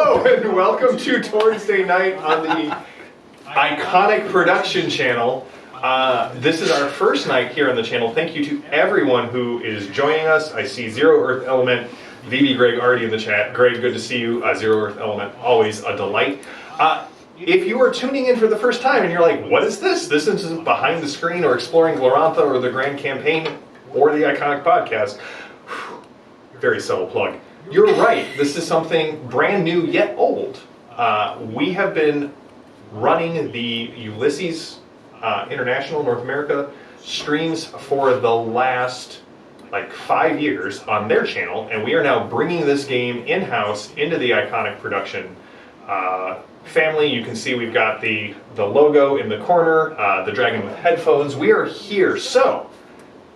Hello and welcome to Torg's Day Night on the iconic production channel. This is our first night here on the channel. Thank you to everyone who is joining us. I see Zero Earth Element, VB Greg already in the chat. Greg, good to see you. Zero Earth Element, always a delight. If you are tuning in for the first time and you're like, what is this? This isn't Behind the Screen or Exploring Glorantha or the Grand Campaign or the Iconic Podcast. Very subtle plug. You're right. This is something brand new yet old. We have been running the Ulisses International North America streams for the last 5 years on their channel, and we are now bringing this game in-house into the Iconic production family. You can see we've got the logo in the corner, the dragon with headphones. We are here. So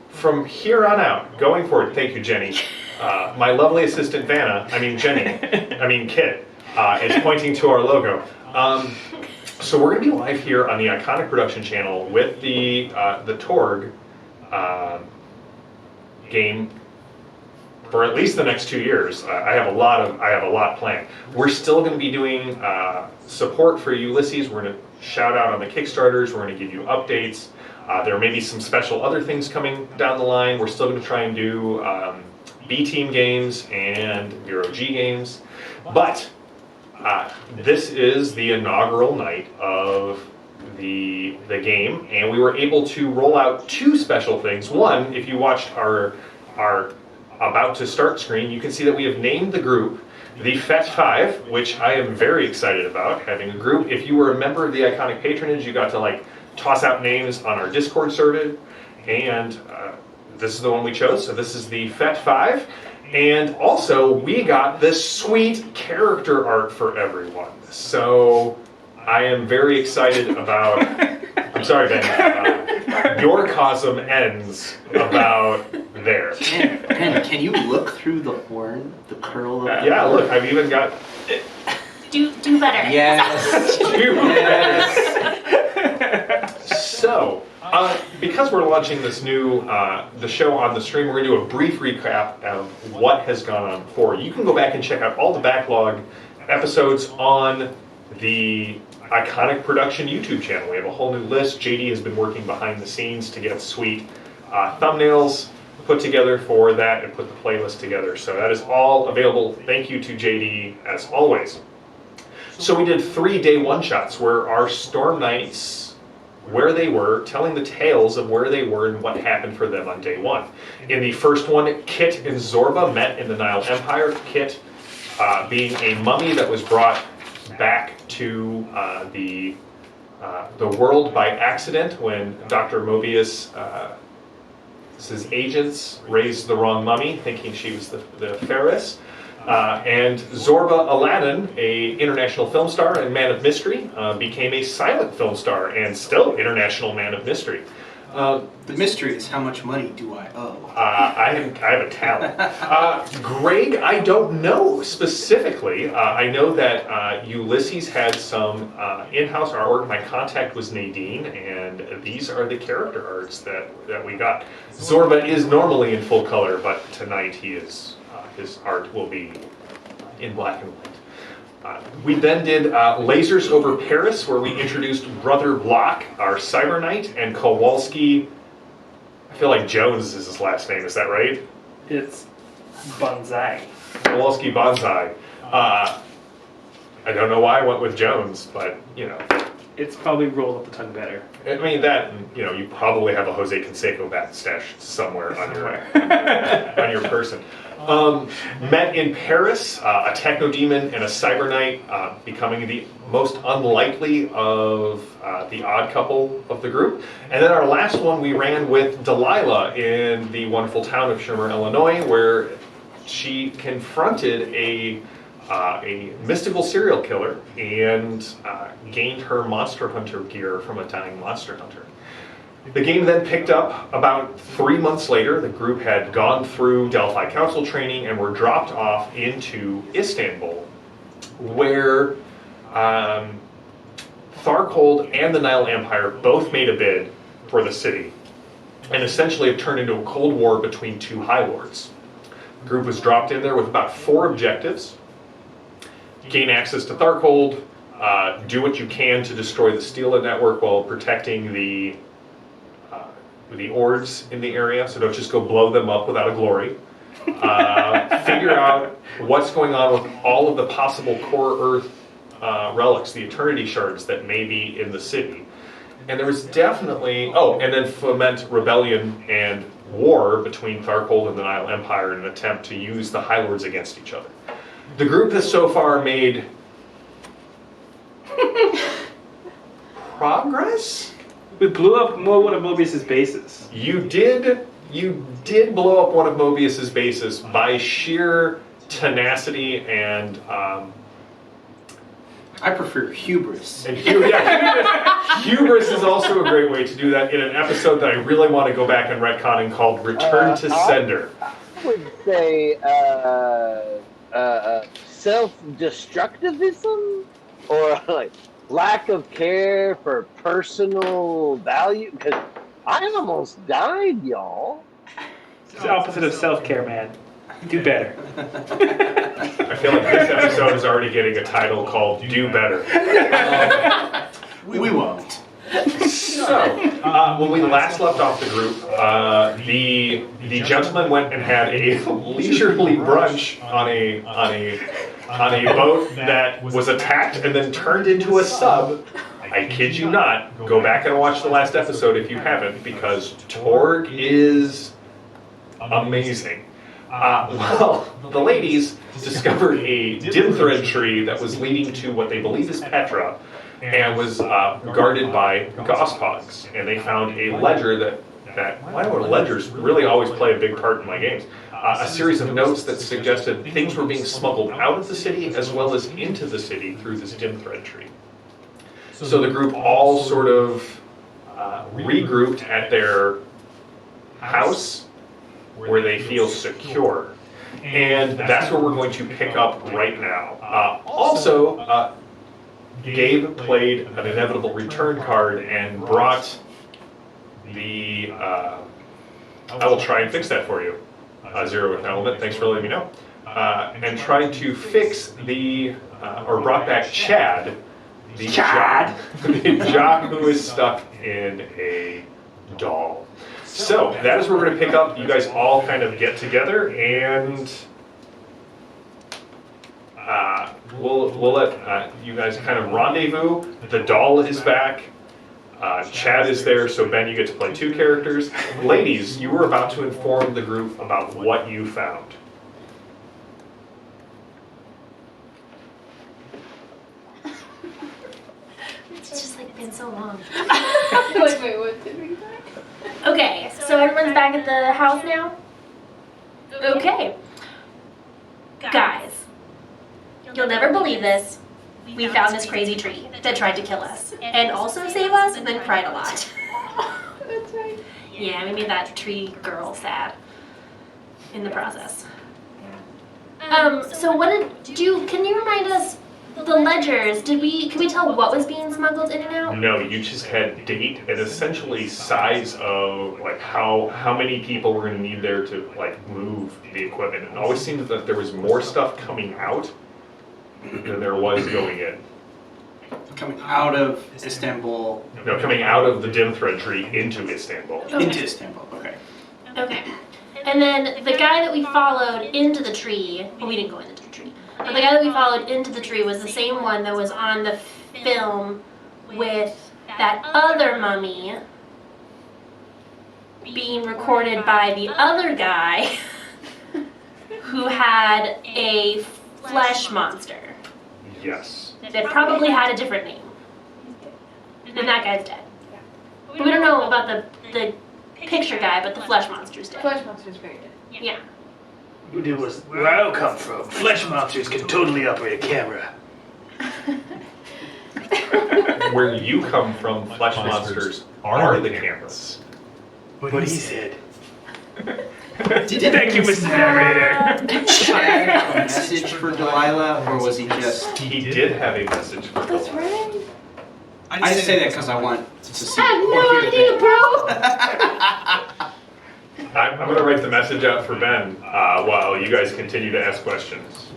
from here on out, going forward, thank you, Jenny. My lovely assistant Kit, is pointing to our logo. So we're going to be live here on the Iconic Production channel with the Torg game for at least the next 2 years. I have a lot planned. We're still going to be doing support for Ulysses. We're going to shout out on the Kickstarters. We're going to give you updates. There may be some special other things coming down the line. We're still going to try and do B-Team games and Zero G games. But this is the inaugural night of the game, and we were able to roll out two special things. One, if you watched our about to start screen, you can see that we have named the group the FET 5, which I am very excited about, having a group. If you were a member of the Iconic Patronage, you got to toss out names on our Discord server, and this is the one we chose. So this is the FET 5. And also, we got this sweet character art for everyone. So I am very excited about... I'm sorry, Ben. Your cosm ends about there. Ben, can you look through the horn, the curl of the yeah, horn? look, I've even got... Do better. Yes. Yes. So... because we're launching this new the show on the stream, we're going to do a brief recap of what has gone on before. You can go back and check out all the backlog episodes on the Iconic Production YouTube channel. We have a whole new list. JD has been working behind the scenes to get sweet thumbnails put together for that and put the playlist together. So that is all available. Thank you to JD as always. So we did 3 day one-shots where our Storm Knights, where they were, telling the tales of where they were and what happened for them on day one. In the first one, Kit and Zorba met in the Nile Empire. Kit being a mummy that was brought back to the world by accident when Dr. Mobius' his agents raised the wrong mummy, thinking she was the Ferris. And Zorba Aladdin, a international film star and man of mystery, became a silent film star and still international man of mystery. The mystery is, how much money do I owe? I have a talent. Greg, I don't know specifically. I know that Ulysses had some in-house artwork. My contact was Nadine, and these are the character arts that we got. Zorba is normally in full color, but tonight he is. His art will be in black and white. We then did Lasers Over Paris, where we introduced Brother Block, our Cyber Knight, and Kowalski. I feel like Jones is his last name. Is that right? It's Bonsai. Kowalski Bonsai. I don't know why I went with Jones, but It's probably rolled up the tongue better. I mean that. You probably have a Jose Canseco bat stashed somewhere on your person. Met in Paris, a techno demon and a cyber knight, becoming the most unlikely of the odd couple of the group. And then our last one we ran with Delilah in the wonderful town of Shermer, Illinois, where she confronted a mystical serial killer and gained her monster hunter gear from a dying monster hunter. The game then picked up about 3 months later. The group had gone through Delphi Council training and were dropped off into Istanbul, where Tharcold and the Nile Empire both made a bid for the city, and essentially it turned into a cold war between two high lords. The group was dropped in there with about 4 objectives. gain access to Tharkold, do what you can to destroy the Steel network while protecting the ords in the area, so don't just go blow them up without a glory. Figure out what's going on with all of the possible core Earth relics, the Eternity Shards that may be in the city. And there was definitely, and then foment rebellion and war between Tharkold and the Nile Empire in an attempt to use the High Lords against each other. The group has so far made progress? We blew up one of Mobius's bases. You did blow up one of Mobius's bases by sheer tenacity and I prefer hubris. and hubris is also a great way to do that in an episode that I really want to go back and retconning called Return to Sender. I would say self-destructivism or like lack of care for personal value, because I almost died, y'all. It's the opposite of self-care, man. Do better. I feel like this episode is already getting a title called Do Better. We won't. So, when we last left off the group, the gentleman went and had a leisurely brunch on a boat that was attacked and then turned into a sub. I kid you not. Go back and watch the last episode if you haven't, because Torg is amazing. Well, the ladies discovered a dim thread tree that was leading to what they believe is Petra, and was guarded by Gospogs. And they found a ledger that why do ledgers really always play a big part in my games? A series of notes that suggested things were being smuggled out of the city as well as into the city through this dim thread tree. So the group all sort of regrouped at their house where they feel secure. And that's where we're going to pick up right now. Also, Gabe played an inevitable return card and brought the... I will try and fix that for you. Zero with an element, thanks for letting me know. And tried to fix or brought back Chad. The jock who is stuck in a doll. So, that is where we're going to pick up. You guys all kind of get together, and we'll let you guys kind of rendezvous. The doll is back. Chad is there, so Ben, you get to play two characters. Ladies, you were about to inform the group about what you found. It's just like been so long. Wait, what did we find? Okay, so everyone's back at the house now? Okay. Guys, you'll never believe this. We found this crazy tree that tried to kill us and also save us and then cried a lot. That's right. Yeah, we made that tree girl sad in the process. So what can you remind us, the ledgers, can we tell what was being smuggled in and out? No, you just had date and essentially size of like how many people were going to need there to like move the equipment. It always seemed that there was more stuff coming out than there was going in. Coming out of Istanbul. No, coming out of the dim thread tree into Istanbul. Okay. Into Istanbul, okay. Okay. And then the guy that we followed into the tree, well, we didn't go into the tree, but the guy that we followed into the tree was the same one that was on the film with that other mummy being recorded by the other guy who had a flesh monster Yes. that probably had a different name. And that guy's dead. But we don't know about the picture guy, but the flesh monster's dead. Flesh monster's very dead. Yeah. It was where I come from. Flesh monsters can totally operate a camera. Where you come from, flesh monsters are the cameras. What he said. Thank you, Mr. Narrator. Did Chad have a message for Delilah, or was he just... He did have a message for That's Delilah. right. I say that because I want to see... I have no idea, bro! I'm going to write the message out for Ben while you guys continue to ask questions.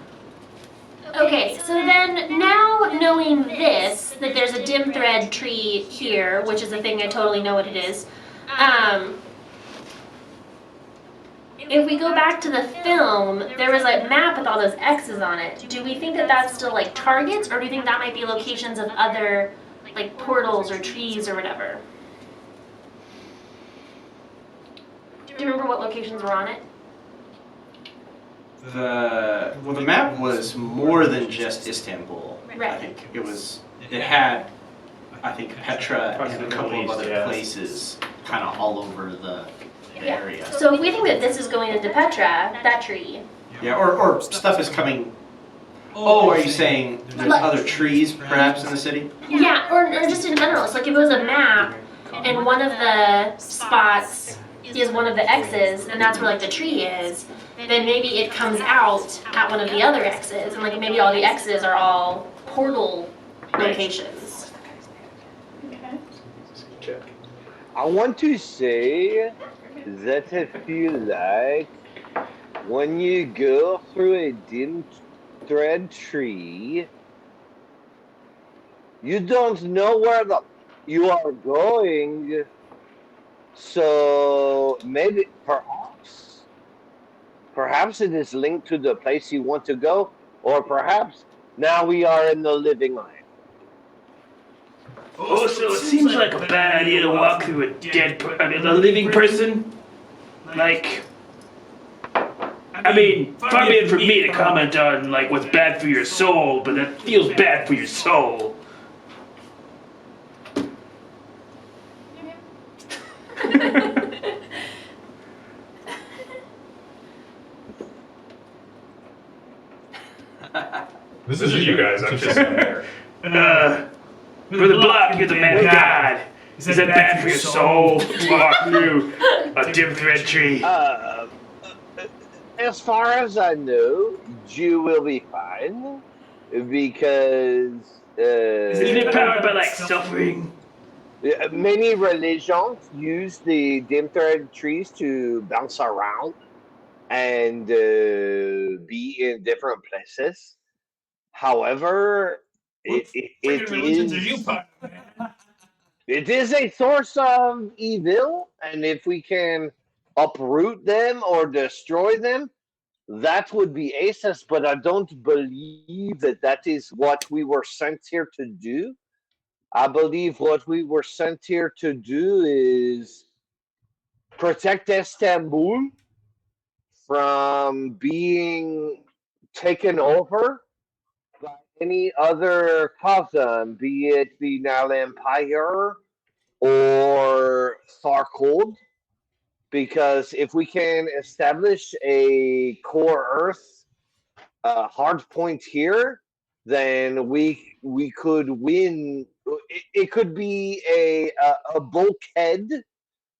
Okay, so then now knowing this, that there's a dim thread tree here, which is a thing I totally know what it is. If we go back to the film, there was a map with all those X's on it. Do we think that that's still like targets, or do you think that might be locations of other like portals or trees or whatever? Do you remember what locations were on it? The map was more than just Istanbul. Right. I think it had Petra and a couple of other Yeah. places kind of all over the area. So if we think that this is going into Petra, that tree. Yeah, or stuff is coming. Oh, are you saying there's other trees perhaps in the city? Yeah, or just in general. So like if it was a map and one of the spots is one of the X's and that's where like the tree is, then maybe it comes out at one of the other X's and like maybe all the X's are all portal locations. Check. I want to say that I feel like when you go through a dim thread tree, you don't know where you are going. So maybe perhaps it is linked to the place you want to go, or perhaps now we are in the living life. Oh, so it seems like a bad idea to walk through a living person? Like, I mean, far be it for me to comment on, like, what's bad for your soul, but that feels bad for your soul. This is you guys. I'm just in there. For the block, you're the man of God. Is that bad for your soul to walk through a dim thread tree? As far as I know, you will be fine because Isn't it powered by, like, suffering? many religions use the dim thread trees to bounce around and be in different places. However, it is a source of evil, and if we can uproot them or destroy them, that would be aces. But I don't believe that is what we were sent here to do. I believe what we were sent here to do is protect Istanbul from being taken over by any other cousin, be it the Nile Empire or Tharkold. Because if we can establish a core Earth hard point here, then we could win. It could be a bulkhead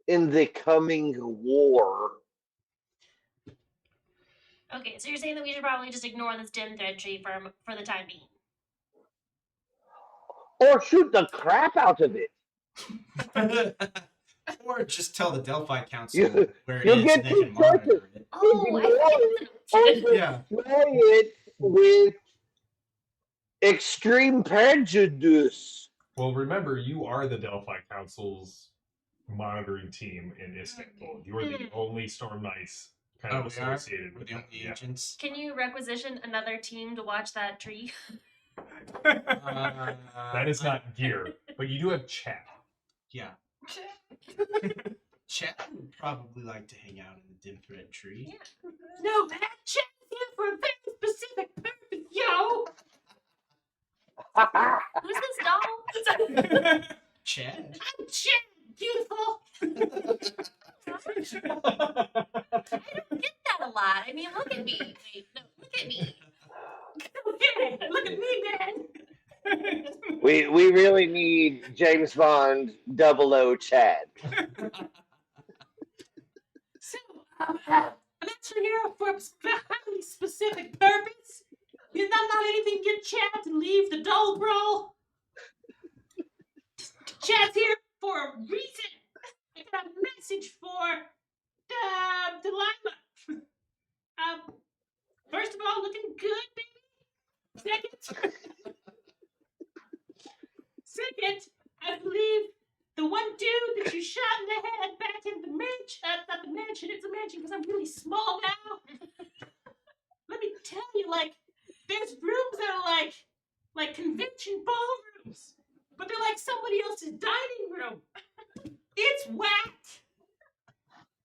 in the coming war. Okay, so you're saying that we should probably just ignore this dim thread tree for the time being. Or shoot the crap out of it. Or just tell the Delphi Council You, where it you is get and they two can monitor choices. it. Oh, I think that's an option. Yeah. Destroy it with extreme prejudice. Well, remember, you are the Delphi Council's monitoring team in Istanbul. You are the only Storm Knights kind of We are? associated We're with the them. only Yeah. agents. Can you requisition another team to watch that tree? That is not gear, but you do have chat. Yeah. Chad would probably like to hang out in the dim thread tree. Yeah. No, man, Chad's here for a very specific purpose, yo! Who's this doll? Chad? I'm Chad, beautiful! I don't get that a lot. I mean, look at me. Wait, no, look at me. Okay, look at me, man. We really need James Bond 00 Chad. So, I'm actually here for a highly specific purpose. Is that not anything get Chad to leave the dull brawl? Chad's here for a reason. I got a message for Delilah. First of all, looking good, baby. Second, I believe the one dude that you shot in the head back in the mansion. Not the mansion. It's a mansion because I'm really small now. Let me tell you, like, there's rooms that are like convention ballrooms, but they're like somebody else's dining room. It's whacked.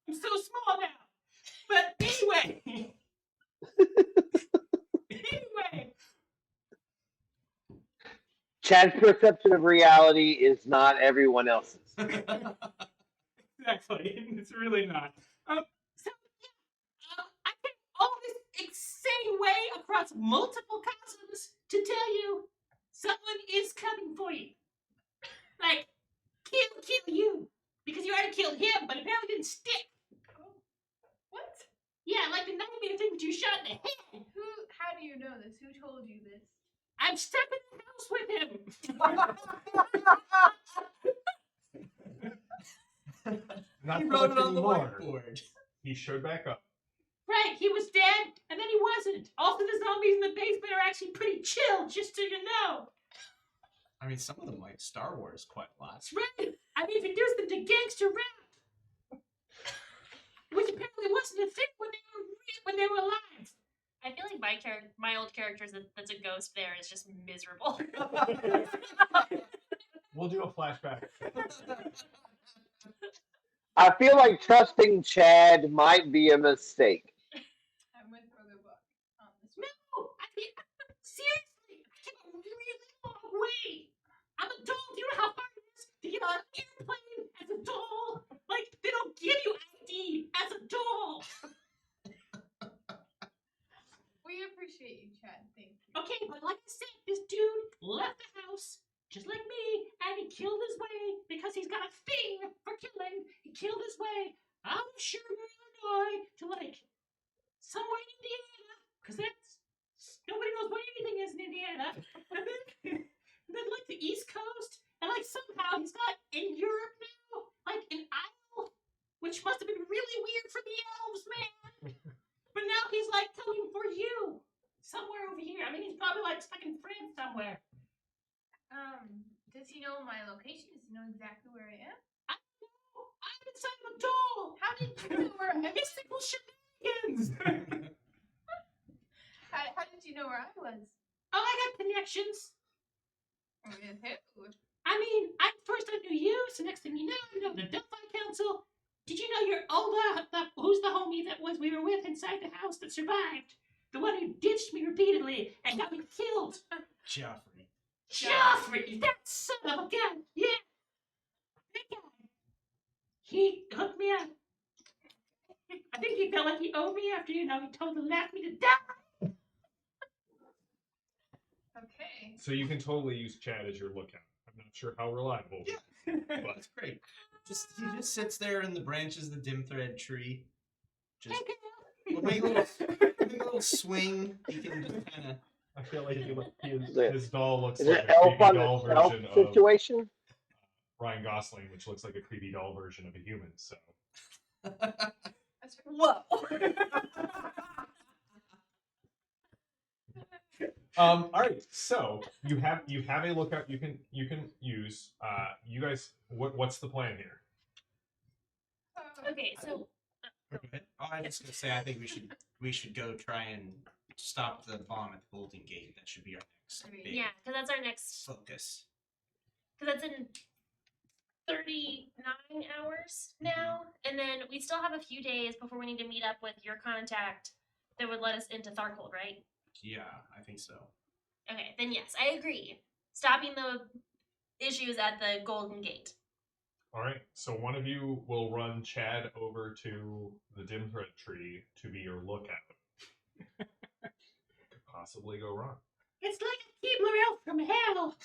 I'm so small now. But anyway. Chad's perception of reality is not everyone else's. Exactly. It's really not. So, yeah, I came all this insane way across multiple cosmos to tell you someone is coming for you. Like, kill you. Because you already killed him, but apparently didn't stick. What? Yeah, like the nightmare thing that you shot in the head. How do you know this? Who told you this? I'm stuck in the house with him. Not He so wrote much it on the anymore. whiteboard. He showed back up. Right, he was dead, and then he wasn't. Also, the zombies in the basement are actually pretty chill, just so you know. I mean, some of them like Star Wars quite a lot. That's right. I've introduced them to gangster rap, which apparently wasn't a thing when they were alive. I feel like my old character that's a ghost there is just miserable. We'll do a flashback. I feel like trusting Chad might be a mistake. I'm with Brother Buck on this No, one. I mean, seriously, I came a really long way. I'm a doll. Do you know how hard it is to get on an airplane as a doll? Like, they don't give you ID as a doll. We appreciate you, Chad. Thank you. Okay, but like I said, this dude left the house, just like me, and he killed his way because he's got a thing for killing. He killed his way out of Sherman, Illinois, to like somewhere in Indiana, because that's nobody knows what anything is in Indiana. And then like the East Coast, and like somehow he's got in Europe now, like an isle, which must have been really weird for the elves, man. But now he's like coming for you. Somewhere over here. I mean, he's probably like stuck in France somewhere. Does he know my location? Does he know exactly where I am? I don't know. I'm inside of a doll. How did you know where I am? Mystical shenanigans. How did you know where I was? Oh, I got connections. With who? I mean, first I knew you, so next thing you know the Delphi Council. Did you know your Olga, who's the homie that we were with inside the house that survived? The one who ditched me repeatedly and got me killed. Joffrey. Joffrey, that son of a gun. Yeah. That guy. He hooked me up. I think he felt like he owed me after, he totally left me to die. Okay. So you can totally use Chad as your lookout. I'm not sure how reliable. Yeah. But That's great. He just sits there in the branches of the dim thread tree. Just make a little swing. He can just kind of. I feel like his doll looks Is like it a elf creepy on doll the elf version of situation? Ryan Gosling, which looks like a creepy doll version of a human. So That's Whoa. all right. So you have a lookout you can use. You guys, what's the plan here? Okay, so Okay. Oh, I was gonna say I think we should go try and stop the bomb at the Golden Gate. That should be our next big yeah, because that's our next. focus. Because that's in 39 hours now, and then we still have a few days before we need to meet up with your contact that would let us into Tharcold, right? Yeah, I think so. Okay, then yes, I agree. Stopping the issues at the Golden Gate. All right. So one of you will run Chad over to the dim thread tree to be your lookout. Could possibly go wrong. It's like a Keebler elf from hell.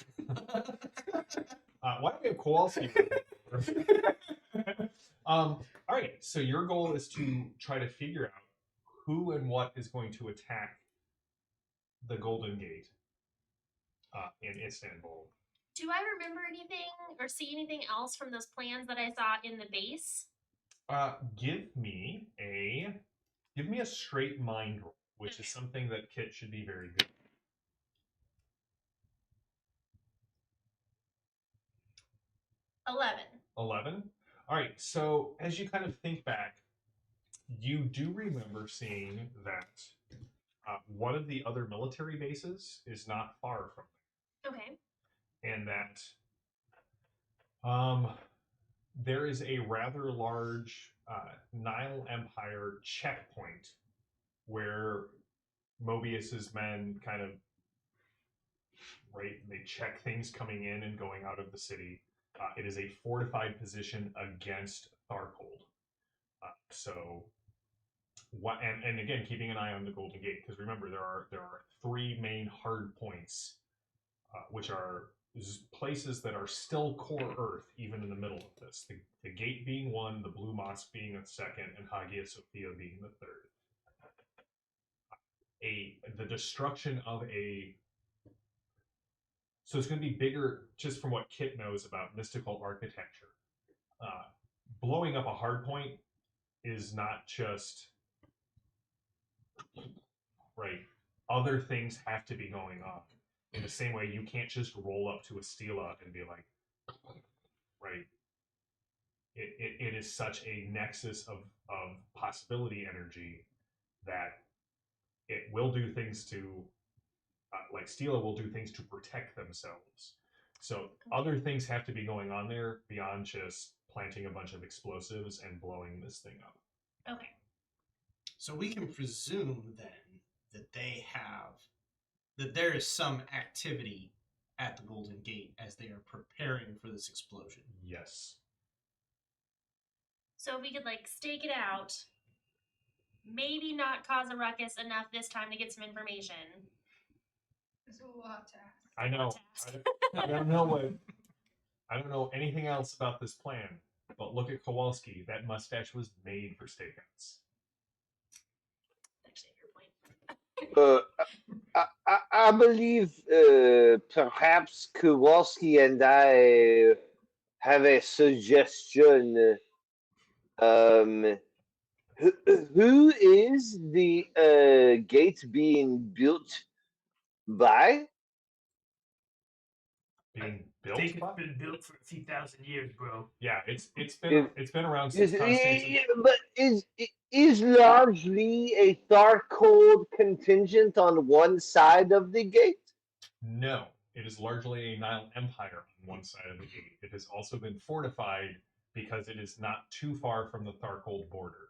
Why don't we have Kowalski? All right. So your goal is to try to figure out who and what is going to attack the Golden Gate in Istanbul. Do I remember anything or see anything else from those plans that I saw in the base? Give me a straight mind roll, which is something that Kit should be very good. 11. 11. All right. So as you kind of think back, you do remember seeing that one of the other military bases is not far from Okay. there, and that there is a rather large Nile Empire checkpoint where Mobius's men kind of they check things coming in and going out of the city. It is a fortified position against Tharcold. So what and again keeping an eye on the Golden Gate, because remember there are three main hard points, which are places that are still core Earth even in the middle of this. The gate being one, the Blue Mosque being a second, and Hagia Sophia being the third. The destruction of so it's going to be bigger just from what Kit knows about mystical architecture. Blowing up a hard point is not just right. Other things have to be going on. In the same way, you can't just roll up to a stela and be like, right. It is such a nexus of possibility energy that it will do things to, like stela will do things to protect themselves. So other things have to be going on there beyond just planting a bunch of explosives and blowing this thing up. Okay. So we can presume then that that there is some activity at the Golden Gate as they are preparing for this explosion. Yes. So we could stake it out. Maybe not cause a ruckus enough this time to get some information. There's a lot to ask. I know. I don't know I don't know anything else about this plan, but look at Kowalski. That mustache was made for stakeouts. Actually, your point. I believe perhaps Kowalski and I have a suggestion. Who is the gate being built by? Being I think built it's been built for a few thousand years, bro. Yeah, it's been around since Is, Constantine. but is largely a Tharcold contingent on one side of the gate? No, it is largely a Nile Empire on one side of the gate. It has also been fortified because it is not too far from the Tharcold border.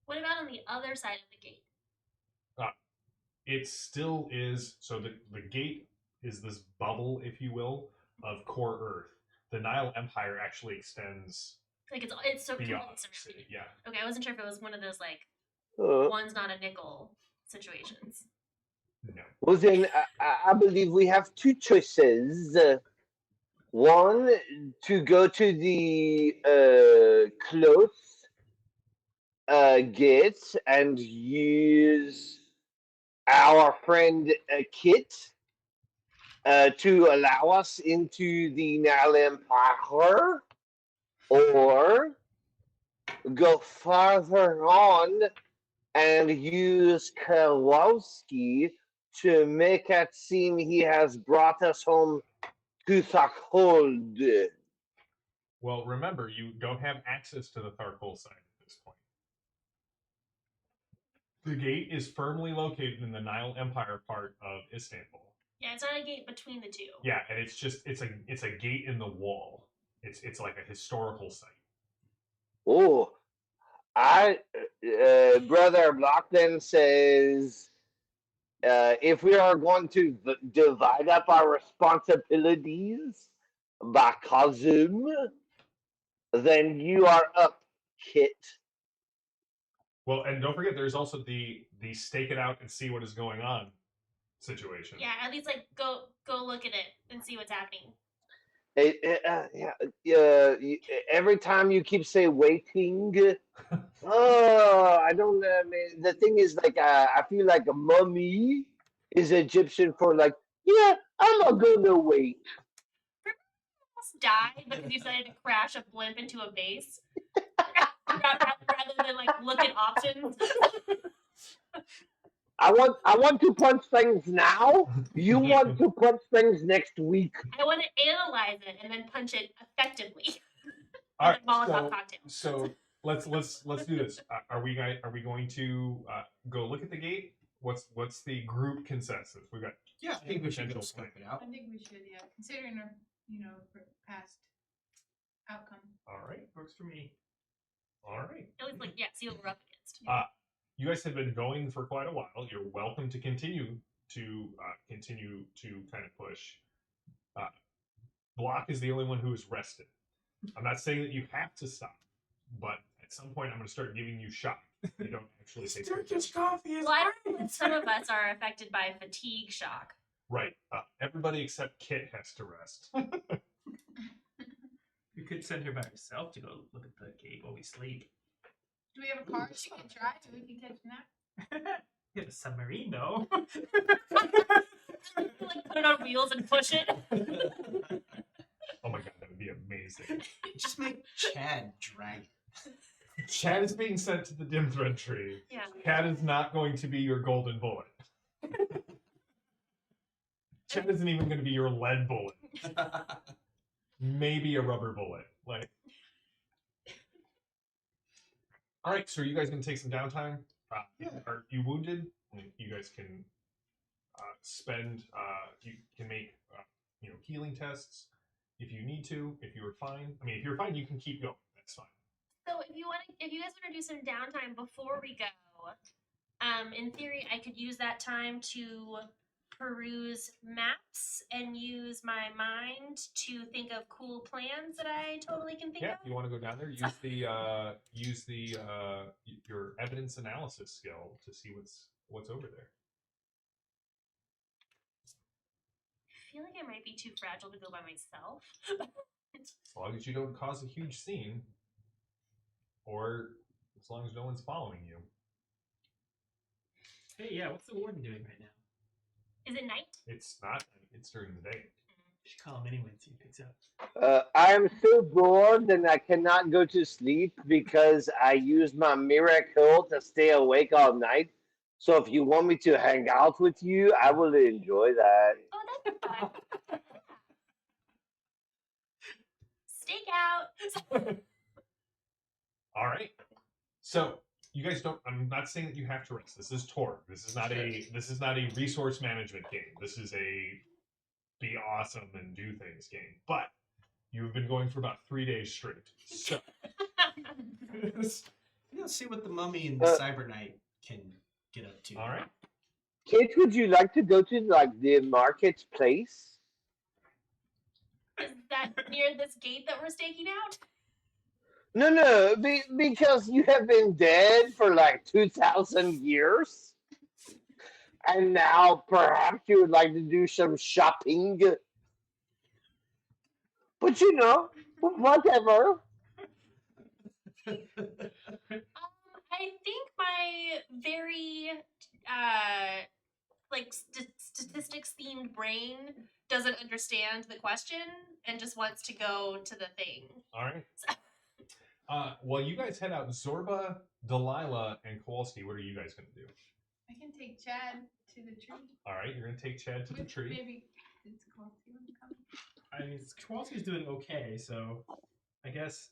What about on the other side of the gate? It still is. So the gate is this bubble, if you will, of core Earth. The Nile Empire actually extends It's so beyond completely the city. surrounded. Yeah. Okay, I wasn't sure if it was one of those one's not a nickel situations. No. Well, then I believe we have two choices. One, to go to the close gate and use our friend Kit to allow us into the Nile Empire, or go farther on and use Kowalski to make it seem he has brought us home to Tharcold. Well, remember, you don't have access to the Tharkol side at this point. The gate is firmly located in the Nile Empire part of Istanbul. Yeah, it's not a gate between the two. Yeah, and it's a gate in the wall. It's like a historical site. Oh, Brother Blockton says, if we are going to divide up our responsibilities by Kazum, then you are up, Kit. Well, and don't forget, there's also the stake it out and see what is going on situation. Yeah, at least go look at it and see what's happening. Every time you keep say waiting, oh, I don't know. The thing is, I feel like a mummy is Egyptian for yeah, I'm not gonna wait. Almost died because you decided to crash a blimp into a base rather than look at options. I want to punch things now. You want to punch things next week. I want to analyze it and then punch it effectively. All With a Molotov cocktail. So let's do this. Are we going to go look at the gate? What's the group consensus? We've got Yeah, I think we should go potential scope plan. it out. I think we should, yeah, considering our, past outcome. All right, works for me. All right. At least, see what we're up against. You guys have been going for quite a while. You're welcome to continue to kind of push. Block is the only one who is rested. I'm not saying that you have to stop, but at some point I'm going to start giving you shock. You don't actually take Turkish coffee is Well, I don't think some of us are affected by fatigue shock. Right. Everybody except Kit has to rest. You could send her by herself to go look at the gate while we sleep. Do we have a car she can drive so we can catch a nap? You have a submarine, though. Put it on wheels and push it. Oh my god, that would be amazing. Just make Chad drag it. Chad is being sent to the dim thread tree. Yeah. Chad is not going to be your golden bullet. Chad isn't even going to be your lead bullet. Maybe a rubber bullet. All right, so are you guys going to take some downtime? Are you wounded? You guys can spend. You can make healing tests if you need to. If you're fine, if you're fine, you can keep going. That's fine. So if you guys want to do some downtime before we go, in theory, I could use that time to peruse maps and use my mind to think of cool plans that I totally can think Yeah, of. you want to go down there? Use the your evidence analysis skill to see what's over there. I feel like I might be too fragile to go by myself. As long as you don't cause a huge scene, or as long as no one's following you. Hey, yeah, what's the warden doing right now? Is it night? It's not. It's during the day. You should call him anyway and see if he picks up. I'm so bored and I cannot go to sleep because I use my miracle to stay awake all night. So if you want me to hang out with you, I will enjoy that. Oh, that's fun. Stake out. All right. So you guys don't. I'm not saying that you have to rest. This is Torg. This is not a resource management game. This is a be awesome and do things game. But you've been going for about 3 days straight. So See what the mummy and the cyber knight can get up to. all right. Kate, would you like to go to the marketplace? Is that near this gate that we're staking out? No, because you have been dead for 2,000 years. And now perhaps you would like to do some shopping. But whatever. I think my very statistics themed brain doesn't understand the question and just wants to go to the thing. All right. Well, you guys head out. Zorba, Delilah, and Kowalski. What are you guys going to do? I can take Chad to the tree. All right, you're going to take Chad to the tree. Maybe it's Kowalski when he comes. Kowalski's doing okay, so I guess,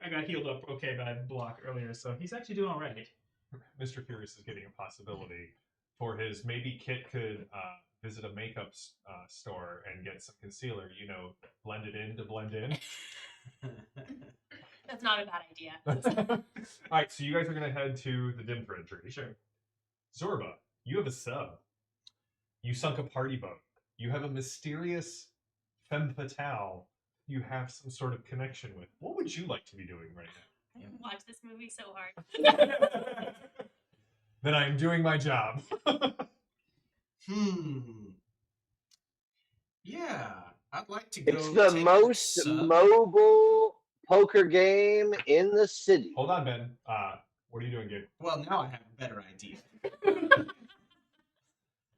I got healed up okay by Block earlier, so he's actually doing all right. Mr. Furious is getting a possibility for his. Maybe Kit could visit a makeup store and get some concealer. Blend it in to blend in. That's not a bad idea. All right, so you guys are going to head to the dim thread tree. Sure. Zorba, you have a sub. You sunk a party boat. You have a mysterious femme fatale you have some sort of connection with. What would you like to be doing right now? I watch this movie so hard. Then I'm doing my job. Yeah, I'd like to go. It's the take most some- mobile poker game in the city. Hold on, Ben. What are you doing, Gabe? Well, now I have a better idea.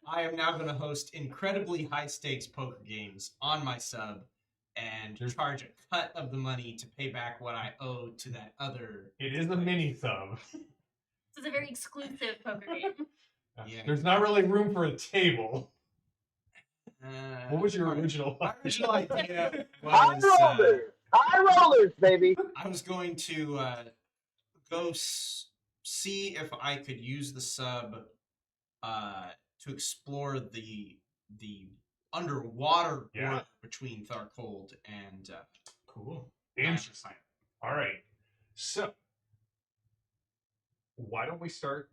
I am now going to host incredibly high stakes poker games on my sub and charge a cut of the money to pay back what I owe to that other. It is a mini sub. This is a very exclusive poker game. Yeah. There's not really room for a table. What was your original? My original idea High was rollers! High rollers, baby! I was going to go see if I could use the sub to explore the underwater Yeah. border between Tharcold and Cool. Interesting. All right. So, why don't we start?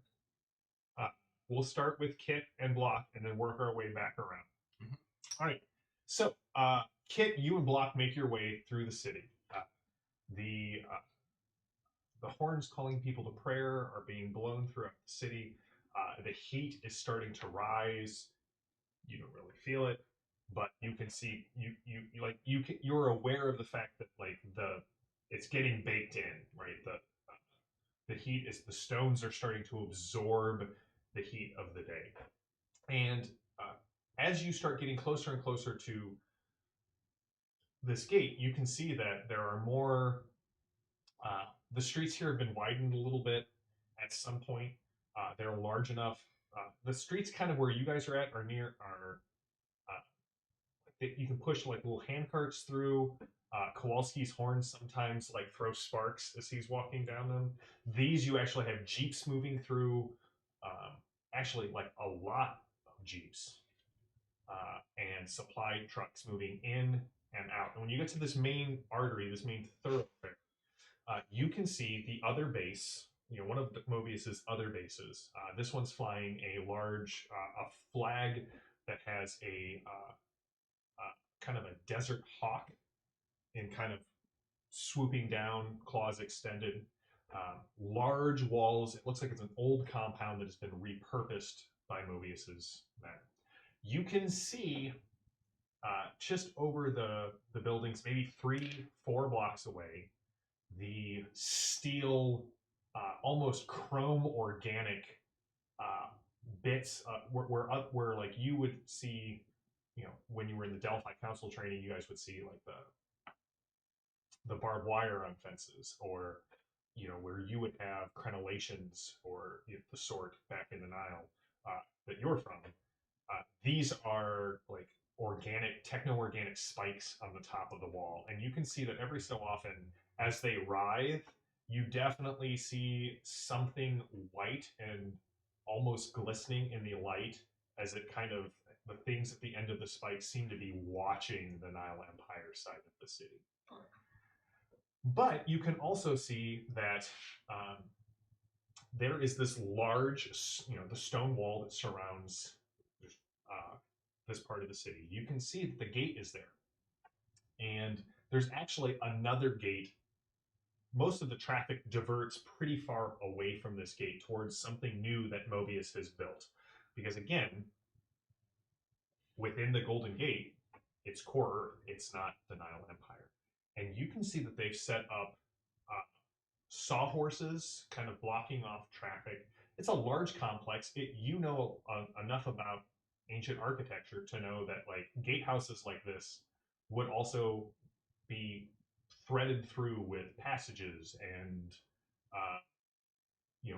We'll start with Kit and Block, and then work our way back around. Mhm. All right. So, Kit, you and Block make your way through the city. The horns calling people to prayer are being blown throughout the city. The heat is starting to rise. You don't really feel it, but you can see you're aware of the fact that it's getting baked in, right? The heat is the stones are starting to absorb the heat of the day, and as you start getting closer and closer to this gate, you can see that there are more. The streets here have been widened a little bit at some point. They're large enough. The streets, kind of where you guys are at, are you can push like little hand carts through. Kowalski's horns sometimes like throw sparks as he's walking down them. These you actually have jeeps moving through. Actually, like a lot of jeeps and supply trucks moving in and out. And when you get to this main artery, this main thoroughfare, you can see the other base. One of Mobius's other bases. This one's flying a large a flag that has a kind of a desert hawk in kind of swooping down, claws extended. Large walls. It looks like it's an old compound that has been repurposed by Mobius's men. You can see just over the buildings, maybe 3-4 blocks away, the steel, almost chrome organic bits where like you would see, when you were in the Delphi Council training, you guys would see like the barbed wire on fences, or where you would have crenellations or the sort back in the Nile that you're from. These are like organic, techno-organic spikes on the top of the wall, and you can see that every so often, as they writhe, you definitely see something white and almost glistening in the light, as it kind of the things at the end of the spikes seem to be watching the Nile Empire side of the city. But you can also see that there is this large, the stone wall that surrounds this part of the city. You can see that the gate is there. And there's actually another gate. Most of the traffic diverts pretty far away from this gate towards something new that Mobius has built. Because again, within the Golden Gate, it's core Earth. It's not the Nile Empire. And you can see that they've set up sawhorses kind of blocking off traffic. It's a large complex. Enough about ancient architecture to know that like gatehouses like this would also be threaded through with passages and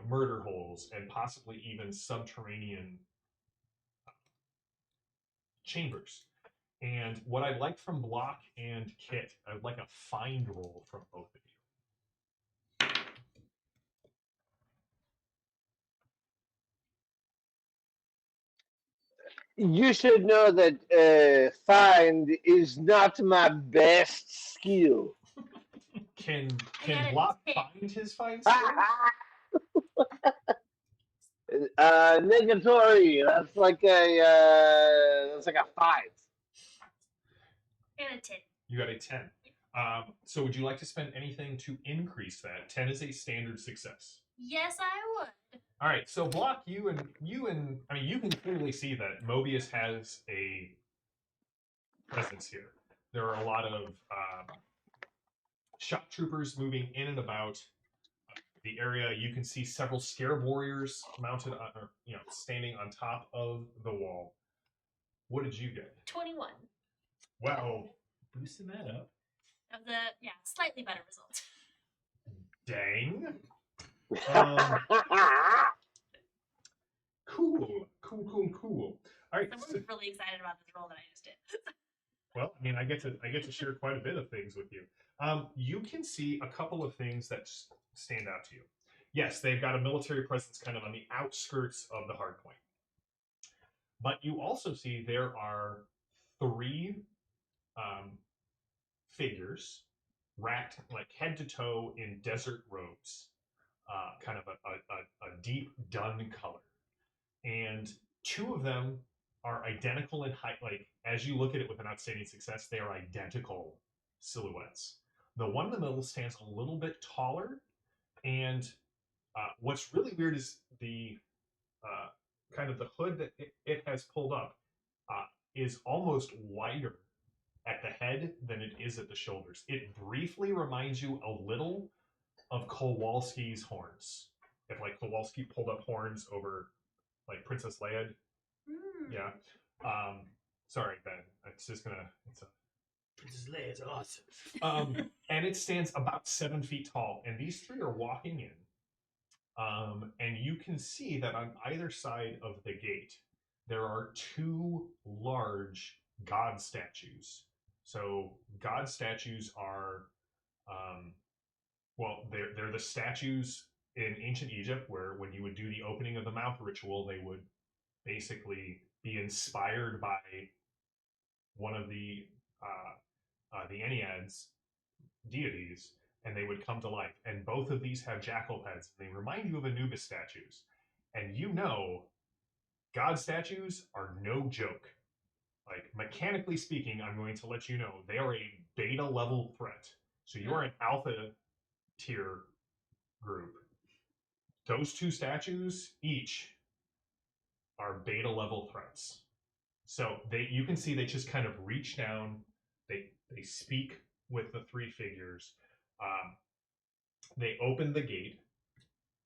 murder holes and possibly even subterranean chambers. And what I'd like from Block and Kit, I'd like a find roll from both of you. You should know that find is not my best skill. Can got a Block 10. find his find skill? Negatory. That's like a 5. And a 10. You got a 10. So would you like to spend anything to increase that? 10 is a standard success. Yes, I would. All right, so Block, you can clearly see that Mobius has a presence here. There are a lot of shock troopers moving in and about the area. You can see several scarab warriors mounted standing on top of the wall. What did you get? 21. Well, boosting that up. Of the, slightly better result. Dang. Cool. All right. So we're really excited about this role that I just did. Well, I mean, I get to share quite a bit of things with you. You can see a couple of things that stand out to you. Yes, they've got a military presence kind of on the outskirts of the hardpoint, but you also see there are three figures wrapped like head to toe in desert robes, kind of a deep dun color, and two of them are identical in height. Like as you look at it with an outstanding success, they are identical silhouettes. The one in the middle stands a little bit taller, and what's really weird is the kind of the hood that it has pulled up is almost wider at the head than it is at the shoulders. It briefly reminds you a little of Kowalski's horns. If like Kowalski pulled up horns over like Princess Leia. Yeah. Sorry, Ben. It's just gonna. It's a. Princess Leia is awesome. And it stands about 7 feet tall, and these three are walking in. And you can see that on either side of the gate, there are two large god statues. So god statues are, well, they're the statues in ancient Egypt where when you would do the opening of the mouth ritual, they would basically be inspired by one of the Enneads deities, and they would come to life. And both of these have jackal heads. They remind you of Anubis statues. And you know, god statues are no joke. Like, mechanically speaking, I'm going to let you know, they are a beta level threat. So you are an alpha tier group. Those two statues each are beta level threats. So you can see they just kind of reach down. They speak with the three figures. They open the gate,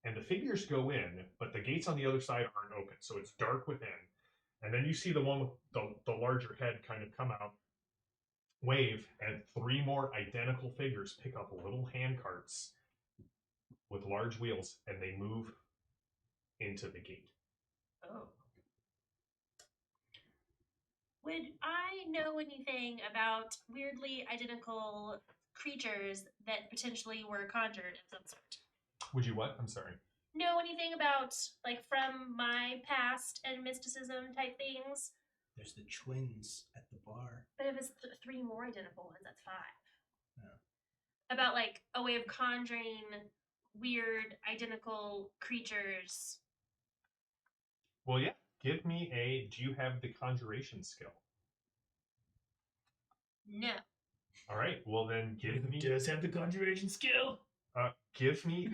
and the figures go in, but the gates on the other side aren't open, so it's dark within. And then you see the one with the larger head kind of come out, wave, and three more identical figures pick up little hand carts with large wheels, and they move into the gate. Oh. Would I know anything about weirdly identical creatures that potentially were conjured of some sort? Would you what? I'm sorry. Know anything about, like, from my past and mysticism type things? There's the twins at the bar. But if it's three more identical ones, that's five. Yeah. About, like, a way of conjuring weird identical creatures. Well, yeah. Give me do you have the conjuration skill? No. All right. Well, then give me. Does have the conjuration skill? Give me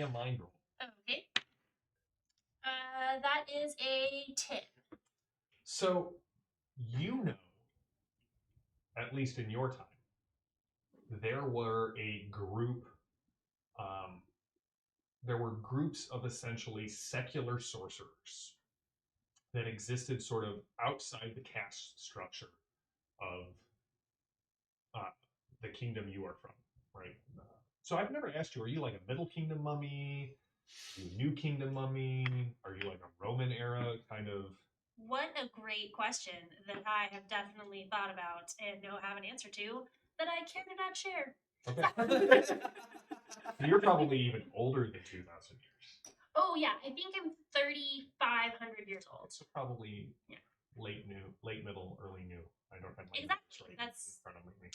a mind roll. Okay. That is a 10. So, you know, at least in your time, there were there were groups of essentially secular sorcerers that existed sort of outside the caste structure of the kingdom you are from, right? So I've never asked you, are you like a Middle Kingdom mummy? Are you a New Kingdom mummy? Are you like a Roman era kind of? What a great question that I have definitely thought about and don't have an answer to that I cannot share. Okay. You're probably even older than 2,000 years. Oh yeah, I think I'm 3,500 years old. So probably late middle, early new. I don't have my Exactly. notes right That's in front of me.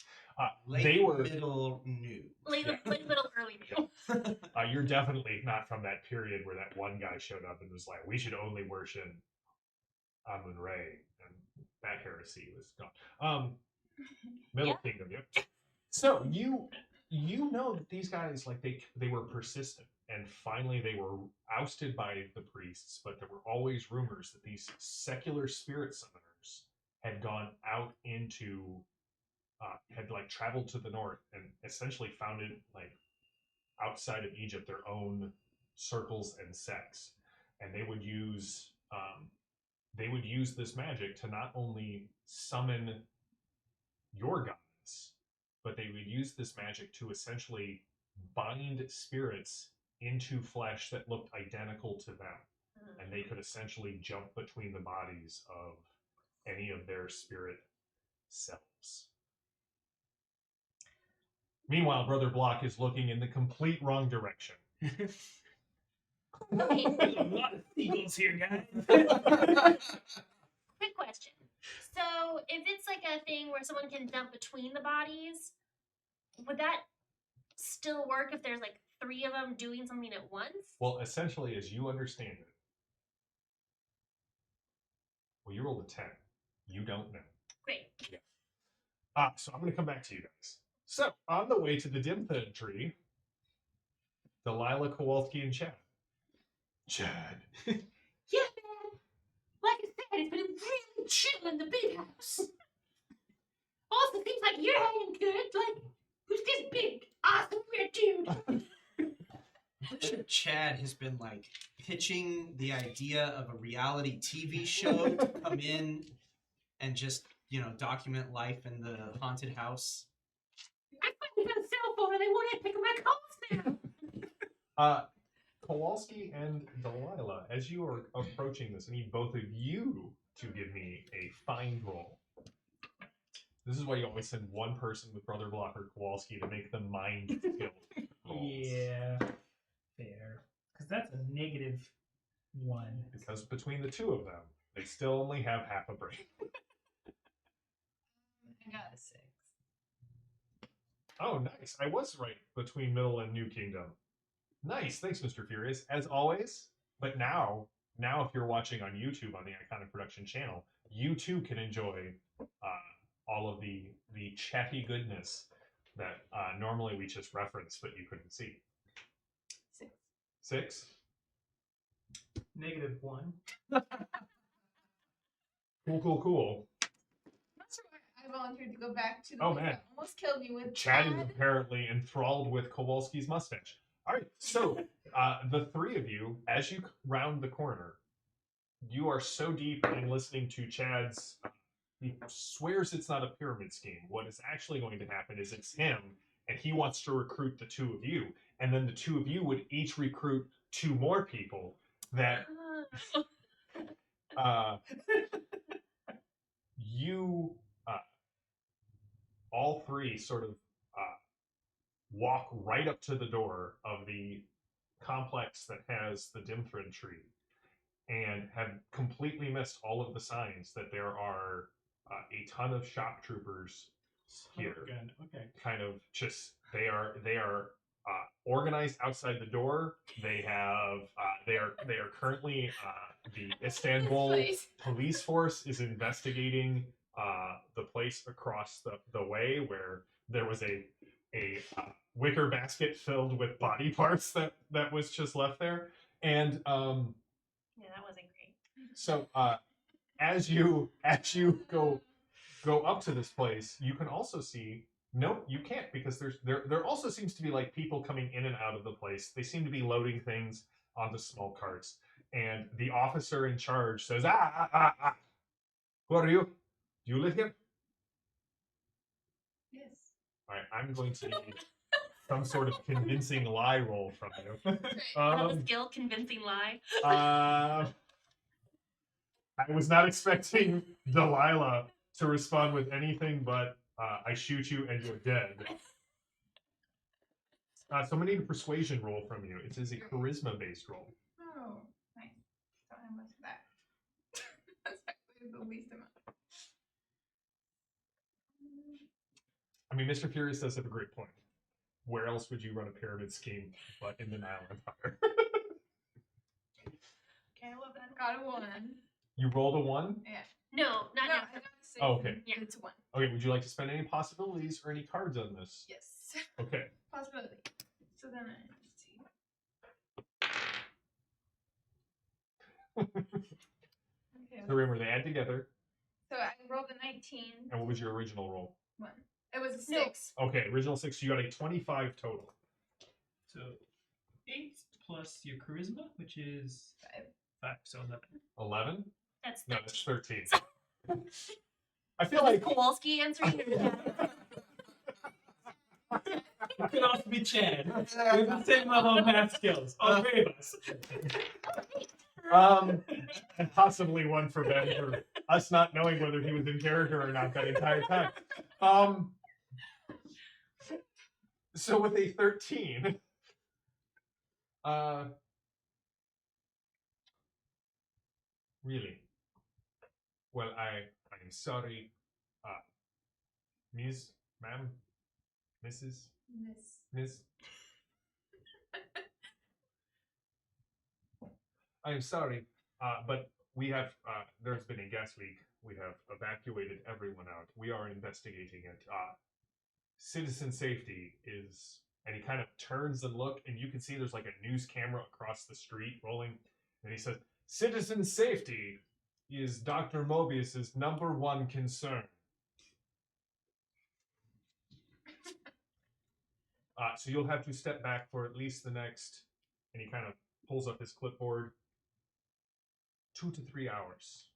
Late middle new. late middle, early new. You're definitely not from that period where that one guy showed up and was like, "We should only worship Amun-Re," and that heresy was gone. Middle Kingdom, yep. So you know that these guys, like, they were persistent, and finally they were ousted by the priests, but there were always rumors that these secular spirit summoners had gone out into had like traveled to the north and essentially founded, like, outside of Egypt, their own circles and sects, and they would use this magic to not only summon your gods, but they would use this magic to essentially bind spirits into flesh that looked identical to them. and they could essentially jump between the bodies of any of their spirit selves. Meanwhile, Brother Block is looking in the complete wrong direction. There's a lot of seagulls here, guys. Quick question. So, if it's like a thing where someone can jump between the bodies, would that still work if there's like 3 of them doing something at once? Well, essentially, as you understand it, well, you rolled a 10. You don't know. Great. So I'm going to come back to you guys. So, on the way to the Dimthid tree, Delilah, Kowalski, and Chad. Chad. Yeah, man. Like I said, it's been really chill in the big house. Also, seems like you're hanging good. Like, who's this big, awesome weird dude? I'm sure Chad has been like pitching the idea of a reality TV show to come in and just, document life in the haunted house. I finally got a cell phone and they won't pick up my calls now. Kowalski and Delilah, as you are approaching this, I need both of you to give me a find roll. This is why you always send one person with Brother Block or Kowalski to make the mind skill rolls. Yeah, fair. Because that's a -1. Because between the two of them, they still only have half a brain. I got a 6. Oh, nice. I was right between Middle and New Kingdom. Nice. Thanks, Mr. Furious. As always, but now if you're watching on YouTube on the Iconic Production channel, you too can enjoy all of the chatty goodness that normally we just reference, but you couldn't see. 6. 6? -1. Cool. That's why I volunteered to go back to the Oh, place man. that almost killed me with Chad is apparently enthralled with Kowalski's mustache. All right, so the 3 of you, as you round the corner, you are so deep in listening to Chad's. He swears it's not a pyramid scheme. What is actually going to happen is it's him, and he wants to recruit the 2 of you, and then the 2 of you would each recruit 2 more people that you all 3 sort of walk right up to the door of the complex that has the Dimthrid tree and have completely missed all of the signs that there are a ton of shock troopers here. Good. Okay. Kind of just they are organized outside the door. They have they are currently the Istanbul police force is investigating the place across the way where there was a wicker basket filled with body parts that was just left there. And Yeah, that wasn't great. so as you go up to this place, you can also see. Nope, you can't, because there also seems to be like people coming in and out of the place. They seem to be loading things onto small carts, and the officer in charge says, Who are you? Do you live here? Yes. All right, I'm going to need some sort of convincing lie roll from you. Have a skill, convincing lie. I was not expecting Delilah to respond with anything but I shoot you and you're dead. So I'm going to need a persuasion roll from you. It is a charisma-based roll. Oh, nice. Don't have much of that. That's actually the least amount. I mean, Mr. Furious does have a great point. Where else would you run a pyramid scheme but in the Nile Empire? Okay, well then, got a 1. You rolled a 1? Yeah. No, not No, now. I got a 6. Oh, okay. Yeah. It's a 1. Okay, would you like to spend any possibilities or any cards on this? Yes. Okay. Possibility. So then let's see. Okay. So remember, they add together. So I rolled a 19. And what was your original roll? 1. It was a No. 6. Okay, original 6. So you got a 25 total. So 8 plus your charisma, which is 5, so 11. 11? That's No, 13. that's 13. I feel Is like Kowalski answering? It could also be Chad. We have the same level of math skills. All 3 of us. Possibly one for Ben for us not knowing whether he was in character or not that entire time. So with a 13, really? Well, I'm sorry, Miss, ma'am, Mrs. Miss. I am sorry, but we have, there's been a gas leak. We have evacuated everyone out. We are investigating it. Citizen safety is, and he kind of turns and look, and you can see there's like a news camera across the street rolling, and he says, citizen safety is Dr. Mobius's #1 concern. So you'll have to step back for at least the next, and he kind of pulls up his clipboard, 2 to 3 hours.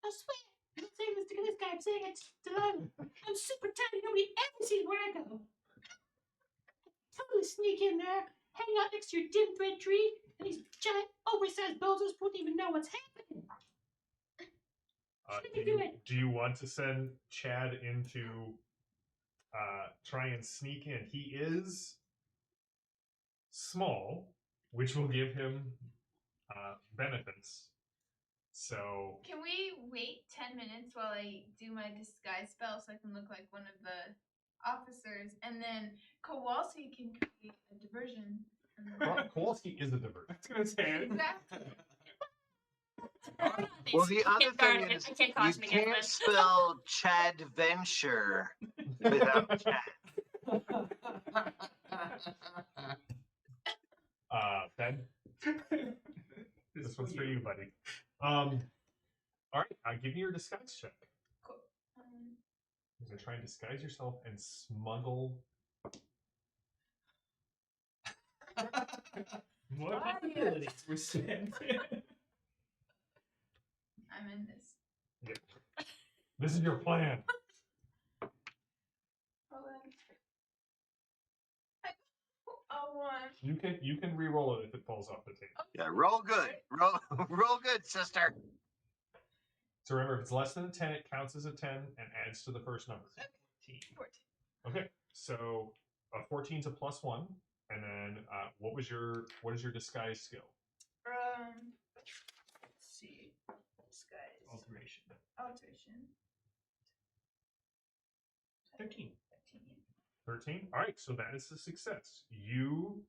I swear, I'm not saying this to this guy, I'm saying it to them. I'm super tiny, nobody ever sees where I go. Totally sneak in there, hang out next to your dim thread tree, and these giant oversized bozos won't even know what's happening. Do you want to send Chad into try and sneak in? He is small, which will give him benefits. So can we wait 10 minutes while I do my disguise spell so I can look like one of the officers, and then Kowalski can create a diversion? Kowalski is a diversion. I was gonna say. Exactly. Well, the other thing is, you can't spell Chadventure without Chad. Ben, this one's for you, buddy. All right, give me your disguise check. Cool. You're gonna try and disguise yourself and smuggle. More possibilities were sent. I'm in this. Yep. This is your plan. You can re-roll it if it falls off the table. Yeah, roll good. Roll good, sister. So remember, if it's less than a 10, it counts as a 10 and adds to the first number. 14. Okay, so a 14's a +1, and then what is your disguise skill? Let's see. Disguise. Alteration. 13. 13. All right, so that is a success. You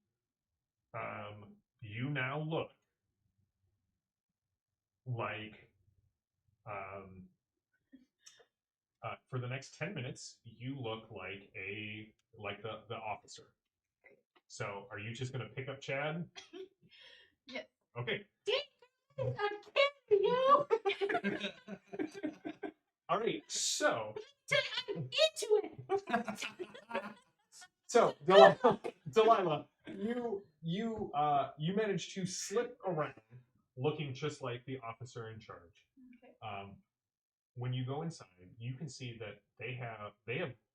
now look like for the next 10 minutes, you look like the officer. So are you just gonna pick up Chad? Yes. Okay. I'm kidding you. All right, so I'm into it. So Delilah, you managed to slip around, looking just like the officer in charge. Okay. When you go inside, you can see that they have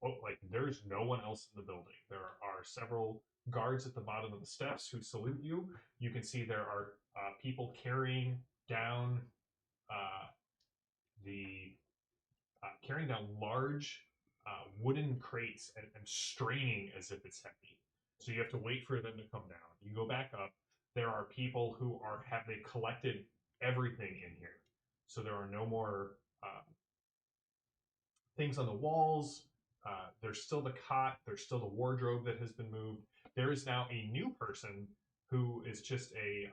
like there's no one else in the building. There are several guards at the bottom of the steps who salute you. You can see there are people carrying down large wooden crates and straining as if it's heavy. So you have to wait for them to come down. You go back up. There are people who they collected everything in here. So there are no more things on the walls. There's still the cot. There's still the wardrobe that has been moved. There is now a new person who is just a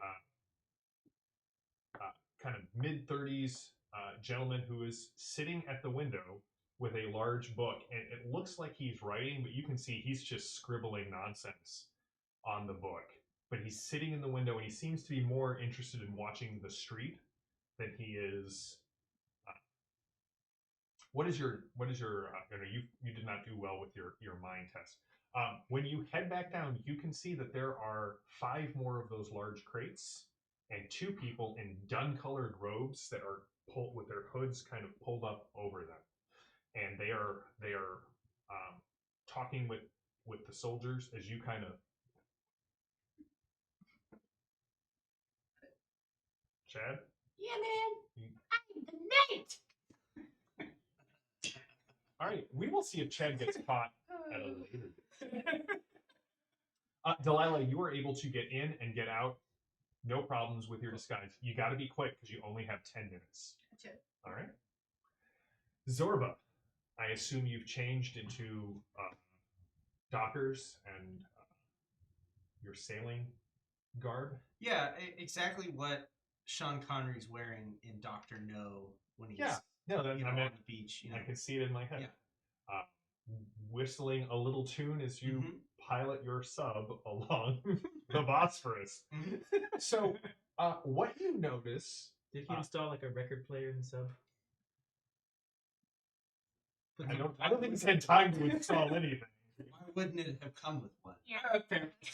kind of mid-30s gentleman who is sitting at the window with a large book, and it looks like he's writing, but you can see he's just scribbling nonsense on the book. But he's sitting in the window, and he seems to be more interested in watching the street than he is. What is your you did not do well with your mind test. When you head back down, you can see that there are 5 more of those large crates and 2 people in dun-colored robes that are pulled with their hoods kind of pulled up over them, and they are talking with the soldiers as you kind of Chad? Yeah, man. You- I'm the knight. All right, we will see if Chad gets caught at a later date. Delilah, you are able to get in and get out. No problems with your disguise. You got to be quick because you only have 10 minutes. Gotcha. All right. Zorba, I assume you've changed into dockers and your sailing garb. Yeah, exactly what Sean Connery's wearing in Doctor No when he's No, then you know, I meant on the beach. You I know. can see it in my head. Yeah. Whistling a little tune as you Mhm. pilot your sub along the Bosphorus. So, what you notice? Did he install like a record player in the sub? I don't think he's had time to install anything. Why wouldn't it have come with one? Yeah.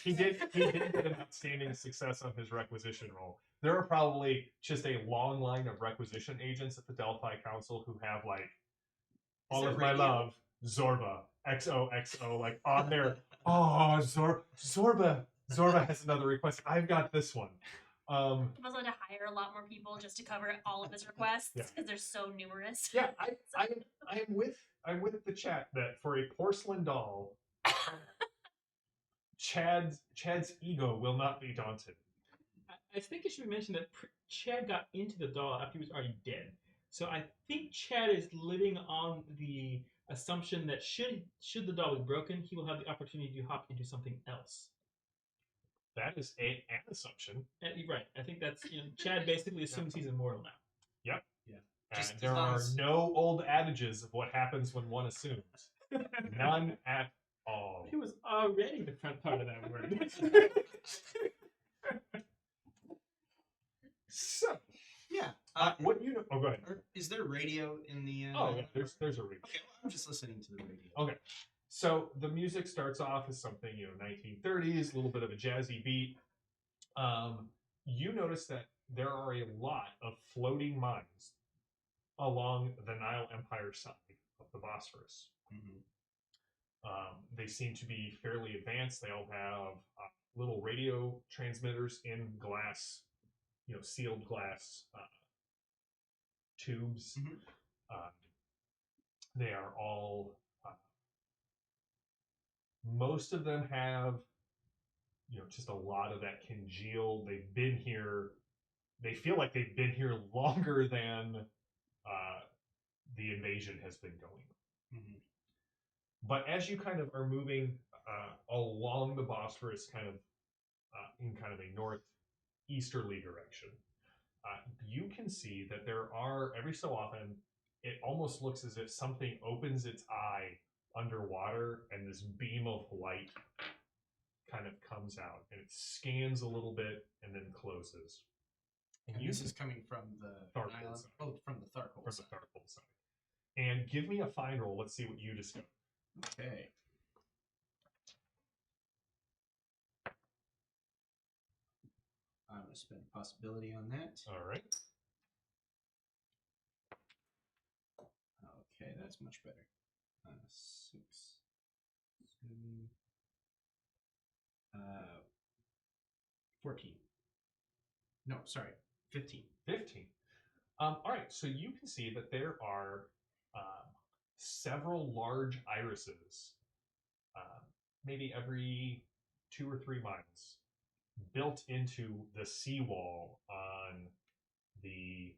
He did get an outstanding success on his requisition roll. There are probably just a long line of requisition agents at the Delphi Council who have like all there of my radio? love, Zorba, XOXO, like on there. Oh, Zorba has another request. I've got this one. He also had to hire a lot more people just to cover all of his requests Yeah. because they're so numerous. Yeah, I'm with the chat that for a porcelain doll, Chad's ego will not be daunted. I think it should be mentioned that Chad got into the doll after he was already dead. So I think Chad is living on the assumption that should the doll be broken, he will have the opportunity to hop into something else. That is an assumption. You're right. I think that's Chad basically assumes he's immortal now. Yep. Yeah. And Just there as long are as- no old adages of what happens when one assumes. None at all. He was already the front part of that word. So, Yeah. what you know? Oh, go ahead. Is there radio in the? Oh, yeah. There's a reason. Okay, well, I'm just listening to the radio. Okay. So the music starts off as something 1930s, a little bit of a jazzy beat. You notice that there are a lot of floating mines along the Nile Empire side of the Bosphorus. Mm-hmm. They seem to be fairly advanced. They all have little radio transmitters in glass, sealed glass tubes. Mhm. They are all, most of them have, just a lot of that congealed. They've been here. They feel like they've been here longer than the invasion has been going. Mm-hmm. But as you kind of are moving along the Bosphorus, in kind of a northeasterly direction, you can see that there are, every so often, it almost looks as if something opens its eye underwater and this beam of light kind of comes out and it scans a little bit and then closes. And this is coming from the Tharkhold Nile, side. from the Tharkhold From the side. Tharkhold side. And give me a find roll. Let's see what you discover. Okay. I'm going to spend a possibility on that. All right. Okay, that's much better. 6, 7, 14. No, sorry, 15. 15. All right, so you can see that there are several large irises, maybe every 2 or 3 miles, built into the seawall on the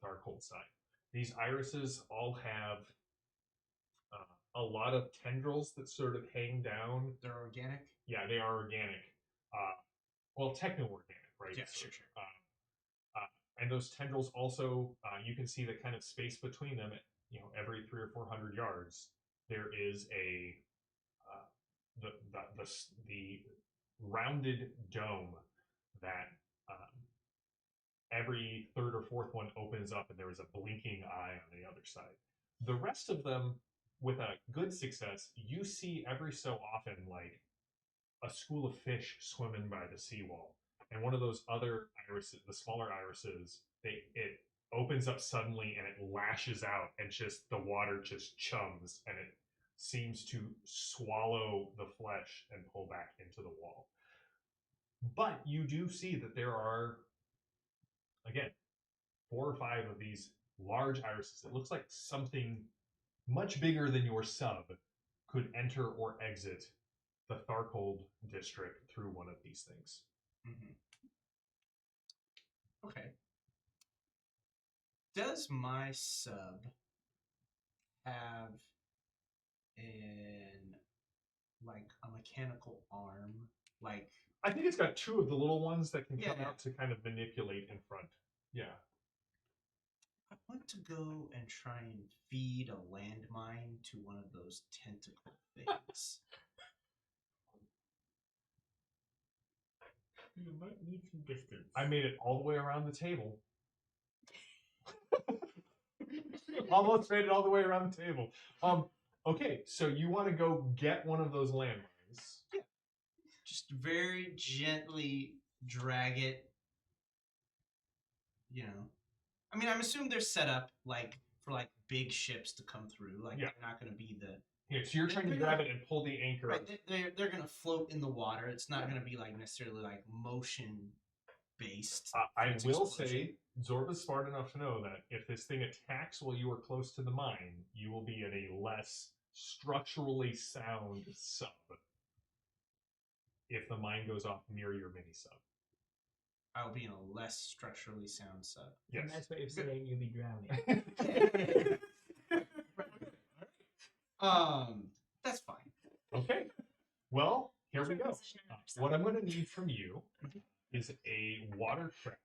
Tharkhold side. These irises all have a lot of tendrils that sort of hang down. They're organic? Yeah, they are organic. Well, techno-organic, right? Yeah, So, sure. And those tendrils also, you can see the kind of space between them at, every 300 or 400 yards, there is a, the rounded dome that every third or fourth one opens up and there is a blinking eye on the other side. The rest of them, with a good success, you see every so often like a school of fish swimming by the seawall. And one of those other irises, the smaller irises, it opens up suddenly and it lashes out and just the water just chums and it seems to swallow the flesh and pull back into the wall. But you do see that there are again, 4 or 5 of these large irises. It looks like something much bigger than your sub could enter or exit the Tharkold district through one of these things. Mm-hmm. Okay. Does my sub have a mechanical arm? Like, I think it's got 2 of the little ones that can come Yeah. out to kind of manipulate in front. Yeah. I want to go and try and feed a landmine to one of those tentacle things. You might need some distance. I made it all the way around the table. Almost made it all the way around the table. Okay, so you want to go get one of those landmines. Yeah. Just very gently drag it. You know. I mean, I'm assuming they're set up for big ships to come through. Like, Yeah. they're not going to be the... Yeah, so you're trying to grab it and pull the anchor. Right, they're going to float in the water. It's not going to be necessarily motion based. I will say, Zorba's smart enough to know that if this thing attacks while you are close to the mine, you will be in a less structurally sound sub. If the mine goes off near your mini sub. I'll be in a less structurally sound sub. Yes. And that's way of saying you'll be drowning. That's fine. Okay. Well, here we go. What I'm going to need from you is a watercraft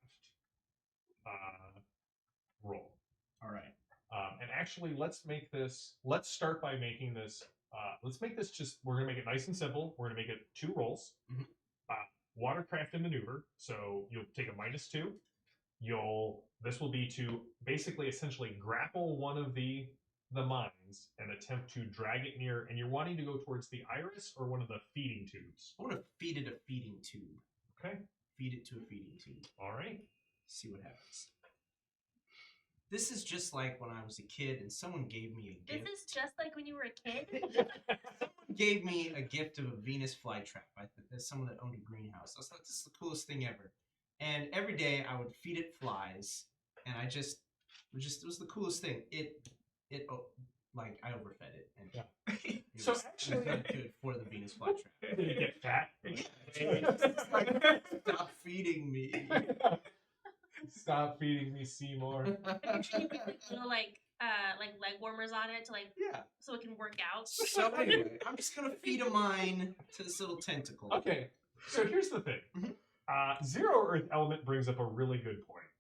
roll. All right. And actually, let's start by making this. Let's make this we're going to make it nice and simple. We're going to make it 2 rolls. Mm-hmm. Watercraft and maneuver. So you'll take a -2. This will be to basically essentially grapple one of the mines and attempt to drag it near. And you're wanting to go towards the iris or one of the feeding tubes. I want to feed it a feeding tube. Okay. Feed it to a feeding tube. All right. See what happens. This is just like when I was a kid and someone gave me a gift. This is just like when you were a kid. Someone gave me a gift of a Venus flytrap. There's someone that owned a greenhouse. I was like, this is the coolest thing ever. And every day I would feed it flies, and it was the coolest thing. I overfed it, and Yeah. it was not good for the Venus flytrap. Did it get fat? Stop feeding me. Stop feeding me, Seymour. Make sure you put little like leg warmers on it to so it can work out. So anyway, I'm just gonna feed a mine to this little tentacle. Okay, so here's the thing. Zero Earth Element brings up a really good point.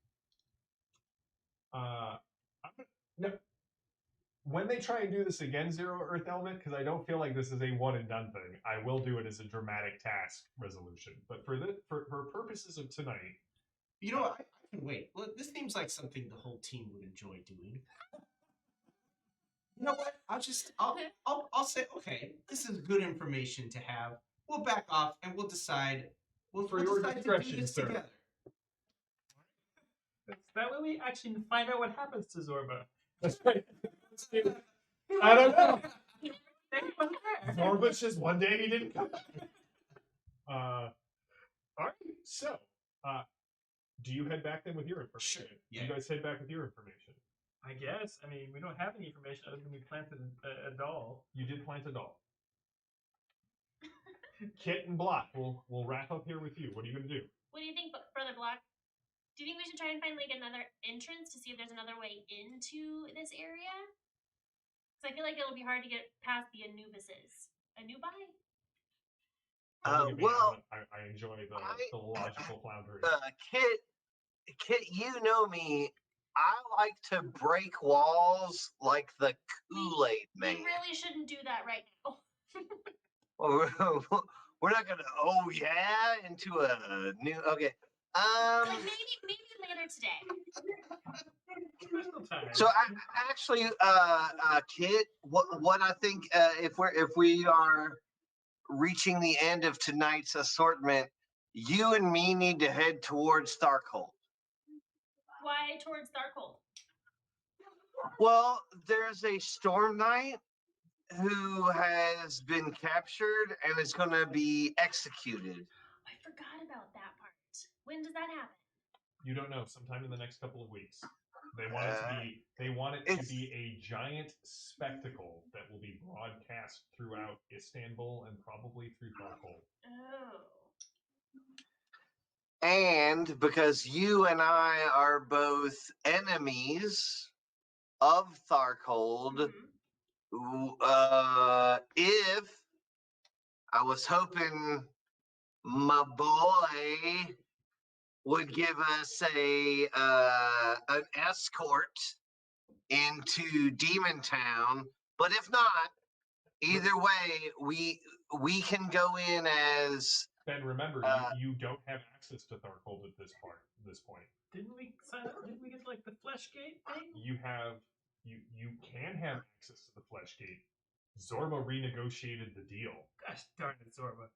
When they try and do this again, Zero Earth Element, because I don't feel like this is a one and done thing, I will do it as a dramatic task resolution. But for purposes of tonight, you know what? I can wait. Well, this seems like something the whole team would enjoy doing. You know what? I'll say, okay, this is good information to have. We'll back off and we'll decide. We'll your decide discretion, to do this sir. together. That way we actually find out what happens to Zorba. that's right. I don't know. Wasn't there. Zorba says one day he didn't come back. All right, so do you head back then with your information? Sure. Yeah. You guys head back with your information. I guess. I mean, we don't have any information other than we planted a doll. You did plant a doll. Kit and Block, we'll wrap up here with you. What are you going to do? What do you think, Brother Block? Do you think we should try and find another entrance to see if there's another way into this area? Because I feel like it'll be hard to get past the Anubises. Anubi? Look at me, Well, I enjoy the logical floundering. Kit, you know me. I like to break walls like the Kool-Aid Man. We really shouldn't do that right now. We're not gonna. Oh yeah, into a new. Okay. Like maybe later today. So actually, Kit, what I think if we are reaching the end of tonight's assortment, you and me need to head towards Starkhold. Why towards Darkhold? Well, there's a Storm Knight who has been captured and is going to be executed. I forgot about that part. When does that happen? You don't know. Sometime in the next couple of weeks. They want it to be. They want it to be a giant spectacle that will be broadcast throughout Istanbul and probably through Tharkol. Oh. And because you and I are both enemies of Tharkold, if I was hoping my boy would give us an escort into Demon Town, but if not, either way, we can go in as Ben, remember, you don't have access to Tharkold at this point. Didn't we sign up? Didn't we get like the flesh gate thing? You can have access to the Flesh Gate. Zorba renegotiated the deal. Gosh darn it, Zorba.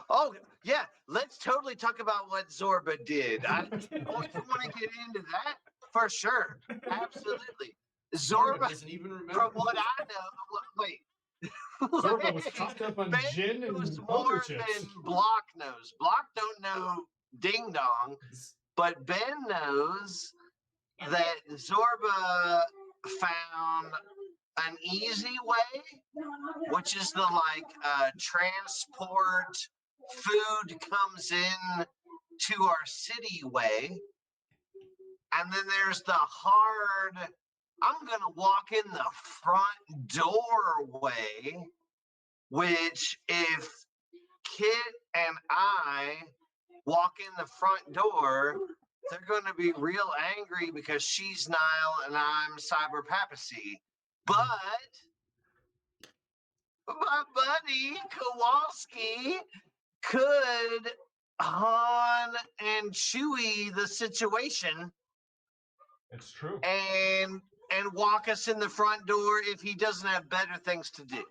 Oh yeah, let's totally talk about what Zorba did. You want to get into that? For sure. Absolutely. Zorba, doesn't even remember. from what I know, wait. Zorba was hopped up on Ben gin and knows poker more chips. than Block knows. Block don't know ding dong, but Ben knows that Zorba found an easy way, which is the transport food comes in to our city way. And then there's the hard, I'm going to walk in the front door way, which if Kit and I walk in the front door, they're going to be real angry because she's Nile and I'm Cyber Papacy. But my buddy Kowalski could Han and Chewie the situation. It's true. And walk us in the front door if he doesn't have better things to do.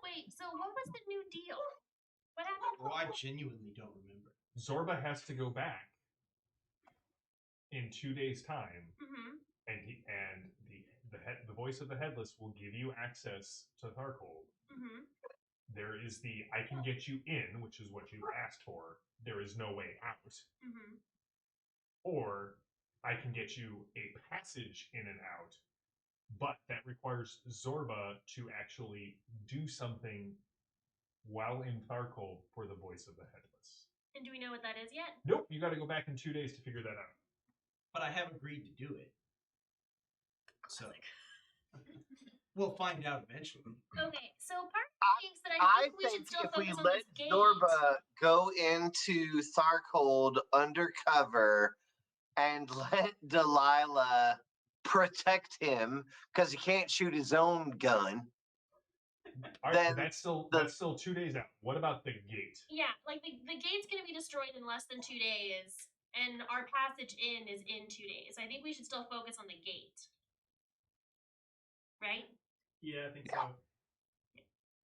Wait, so what was the new deal? What happened? Oh, I genuinely don't remember. Zorba has to go back in 2 days' time, and the voice of the Headless will give you access to Tharkold. There is the I can get you in, which is what you asked for. There is no way out. Or I can get you a passage in and out, but that requires Zorba to actually do something while in Tharkold for the voice of the Headless. And do we know what that is yet? Nope, you got to go back in 2 days to figure that out. But I have agreed to do it. So we'll find out eventually. Okay, so part of me thinks that I think we should still if we focus on let this gate. Zorba go into Tharkold undercover and let Delilah protect him because he can't shoot his own gun. All right, that's still 2 days out. What about the gate? Yeah, like the gate's gonna be destroyed in less than 2 days, and our passage in is in 2 days. I think we should still focus on the gate. Right? Yeah, I think so.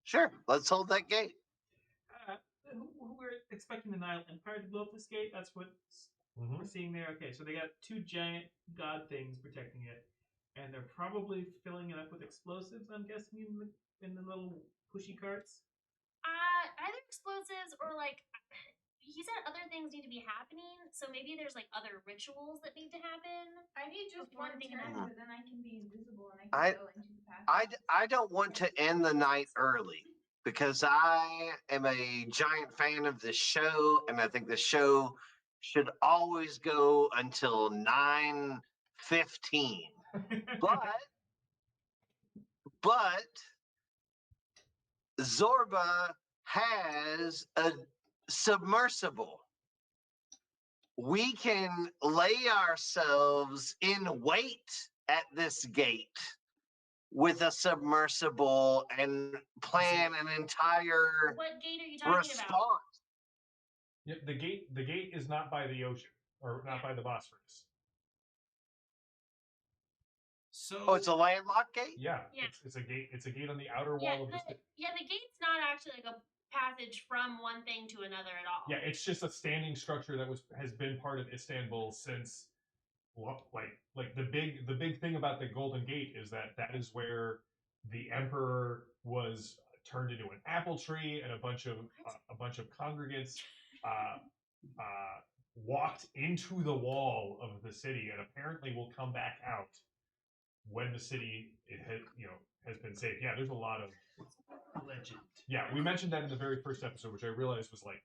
Sure, let's hold that gate. We're expecting the Nile Empire to blow up this gate. That's what we're seeing there. Okay, so they got two giant god things protecting it, and they're probably filling it up with explosives. I'm guessing in the little pushy carts. Either explosives or like he said other things need to be happening, so maybe there's like other rituals that need to happen. I need just Before one thinking turn, about- but then I can be invisible and I can go into the path. I don't want to end the night early because I am a giant fan of this show, and I think the show should always go until 9:15. But Zorba has a submersible. We can lay ourselves in wait at this gate with a submersible and plan an entire What gate are you talking response. about? Yeah, the gate is not by the ocean or not by the Bosphorus. So it's a landlocked gate? Yeah, Yeah. It's a gate. It's a gate on the outer Yeah, wall of the city. the gate's not actually like a passage from one thing to another at all. Yeah, it's just a standing structure that has been part of Istanbul since, like the big thing about the Golden Gate is that is where the emperor was turned into an apple tree, and a bunch of congregants walked into the wall of the city and apparently will come back out when the city has been saved. Yeah, there's a lot of Legend. yeah. We mentioned that in the very first episode, which I realized was like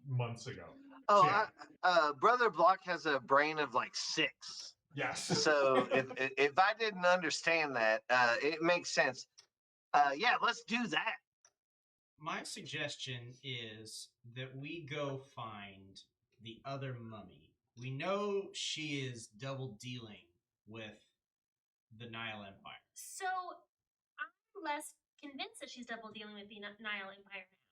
months ago. Oh, So, yeah. Brother Block has a brain of like 6. Yes. So if I didn't understand that, it makes sense. Yeah, let's do that. My suggestion is that we go find the other mummy. We know she is double dealing with the Nile Empire. So I'm less convinced that she's double dealing with the Nile Empire now.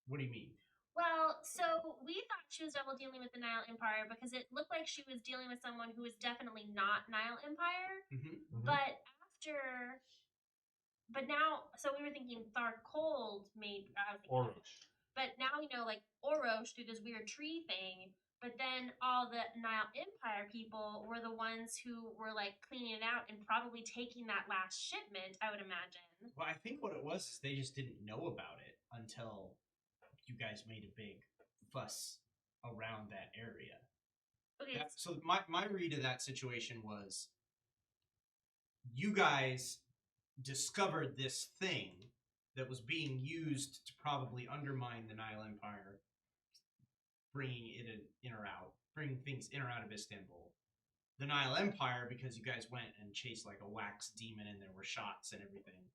What do you mean? Well, so we thought she was double dealing with the Nile Empire because it looked like she was dealing with someone who was definitely not Nile Empire. Mm-hmm. But now, so we were thinking Tharcold maybe. Orosh. But now we know like Orosh through this weird tree thing. But then all the Nile Empire people were the ones who were like cleaning it out and probably taking that last shipment, I would imagine. Well, I think what it was is they just didn't know about it until you guys made a big fuss around that area. Okay. So my read of that situation was you guys discovered this thing that was being used to probably undermine the Nile Empire, bringing things in or out of Istanbul. The Nile Empire, because you guys went and chased like a wax demon and there were shots and everything,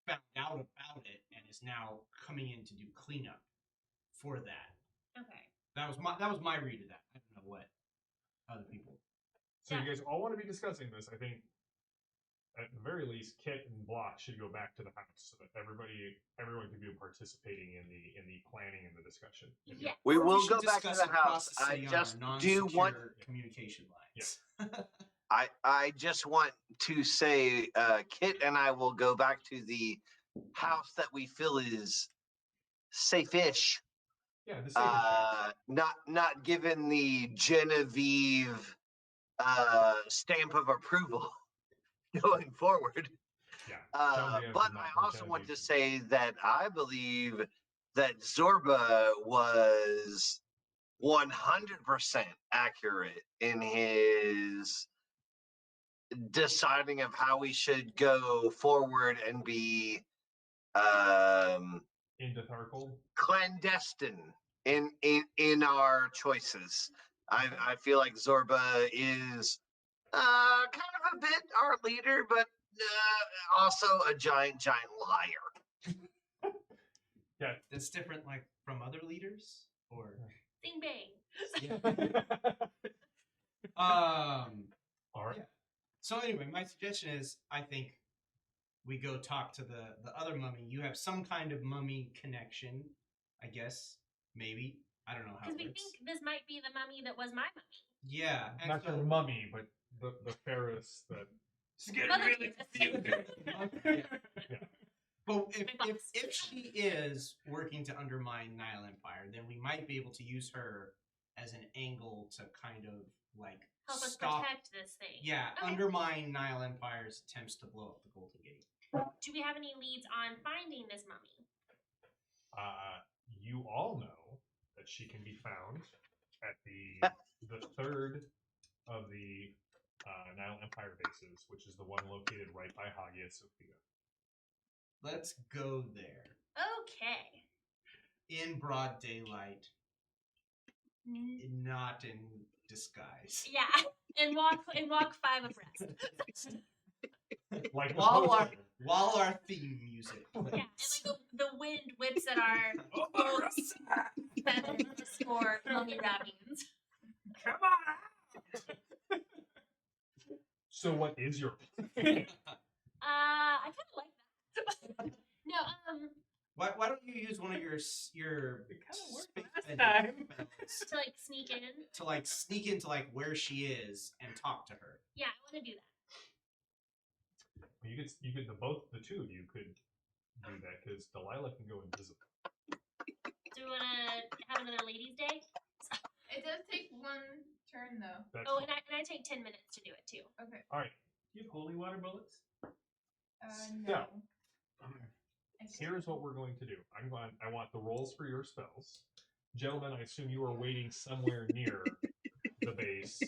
found out about it and is now coming in to do cleanup for that. Okay. That was my read of that. I don't know what other people. So you guys all want to be discussing this. I think at the very least, Kit and Block should go back to the house so that everyone can be participating in the planning and the discussion. Yeah. We will should go back to discuss the it across house. the I city on just our do want. non-secure communication lines. I just want to say, Kit and I will go back to the house that we feel is safe-ish. Yeah, the safest Not given the Genevieve stamp of approval going forward. Yeah. But I also want to say that I believe that Zorba was 100% accurate in his deciding of how we should go forward and be into Tharcold? Clandestine in our choices. I feel like Zorba is kind of a bit our leader, but also a giant liar. Yeah. That's different, like from other leaders, or Bing bang. All right. Yeah. So anyway, my suggestion is, I think we go talk to the other mummy. You have some kind of mummy connection, I guess. Maybe. I don't know how Because it we works. think this might be the mummy that was my mummy. Yeah. And Not your mummy, but the Ferris that. It's getting Mother really confusing. Yeah. But if she is working to undermine Nile Empire, then we might be able to use her as an angle to kind of like Help us stop. protect this thing. Yeah, Okay. undermine Nile Empire's attempts to blow up the Golden Gate. Do we have any leads on finding this mummy? You all know that she can be found at the third of the Nile Empire bases, which is the one located right by Hagia Sophia. Let's go there Okay. in broad daylight, not in disguise. Yeah. And walk 5 abreast. Like the While poster. our theme music plays. Yeah. And like the wind whips at our bolts feathers to score mummy ravings. Come on. So what is your I kind of like that. No, Why don't you use one of your It kind of worked space last bending time. spells to like sneak in. to like sneak into like where she is and talk to her? Yeah, I want to do that. You could the two of you could do that because Delilah can go invisible. Do we want to have another ladies' day? It does take one turn though. That's Oh, and I take 10 minutes to do it too. Okay. all right. You have holy water bullets? No. Here's what we're going to do. I want the rolls for your spells. Gentlemen, I assume you are waiting somewhere near the base.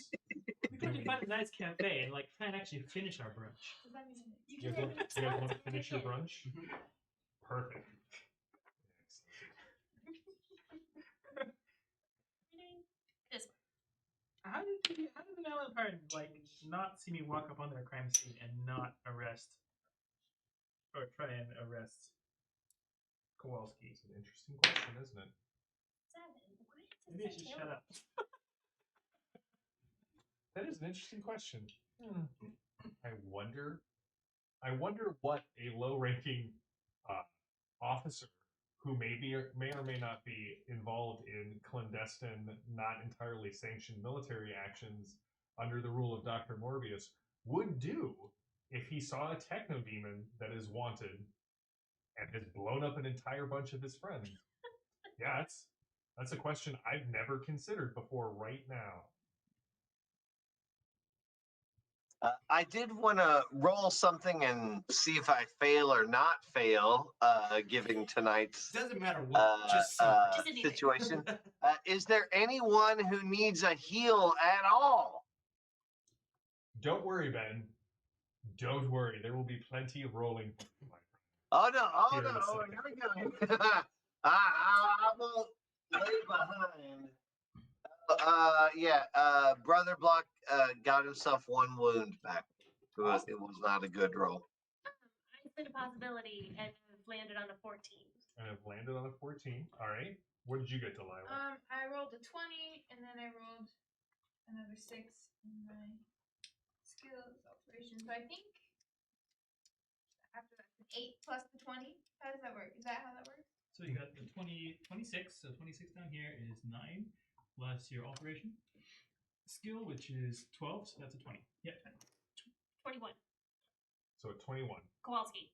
We tried to find a nice cafe and like try and actually finish our brunch. Does that mean You guys want to finish your brunch? Perfect. How did the Maryland Party like not see me walk up on their crime scene and not arrest or try and arrest Kowalski? It's an interesting question, isn't it? Maybe I should shut up. That is an interesting question. I wonder what a low-ranking officer who may or may not be involved in clandestine, not entirely sanctioned military actions under the rule of Dr. Morbius would do if he saw a techno demon that is wanted and has blown up an entire bunch of his friends. Yeah, that's a question I've never considered before right now. I did want to roll something and see if I fail or not fail, given tonight's Doesn't matter what. Just something. situation. Is there anyone who needs a heal at all? Don't worry, Ben. Don't worry. There will be plenty of rolling. Oh no! Oh Here in a no! second. Here we go. I won't lay behind. Brother Block got himself one wound back. It was not a good roll. I spent a possibility and have landed on a 14. And I've landed on a 14. All right. What did you get, Delilah? I rolled a 20, and then I rolled another 6 in my skills alteration. So I think after that's an 8 plus the 20. How does that work? Is that how that works? So you got the 26. So 26 down here is 9 plus your alteration skill, which is 12. So that's a 20. Yeah. 21. So a 21. Kowalski.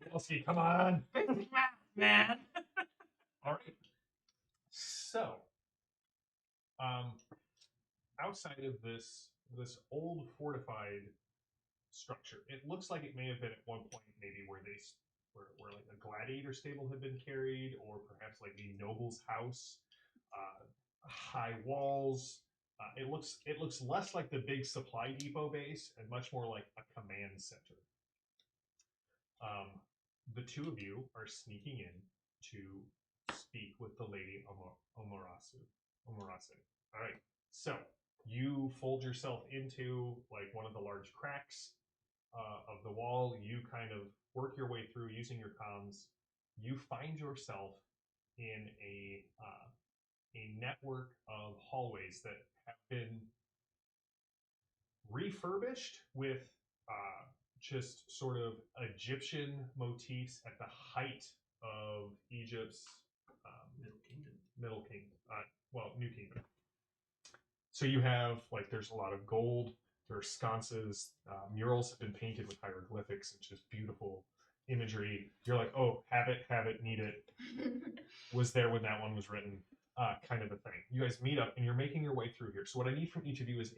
Kowalski, come on. Man. All right. So, outside of this old fortified structure, it looks like it may have been at one point maybe where like a gladiator stable had been carried, or perhaps like the noble's house. High walls. It looks less like the big supply depot base and much more like a command center. The two of you are sneaking in to speak with the lady Omarasu. All right. So you fold yourself into like one of the large cracks of the wall. You kind of work your way through using your comms. You find yourself in a network of hallways that have been refurbished with just sort of Egyptian motifs at the height of Egypt's Middle Kingdom. New Kingdom. So you have like there's a lot of gold. There are sconces. Murals have been painted with hieroglyphics and just beautiful imagery. You're like, oh, have it, need it. Was there when that one was written. Kind of a thing. You guys meet up and you're making your way through here. So what I need from each of you is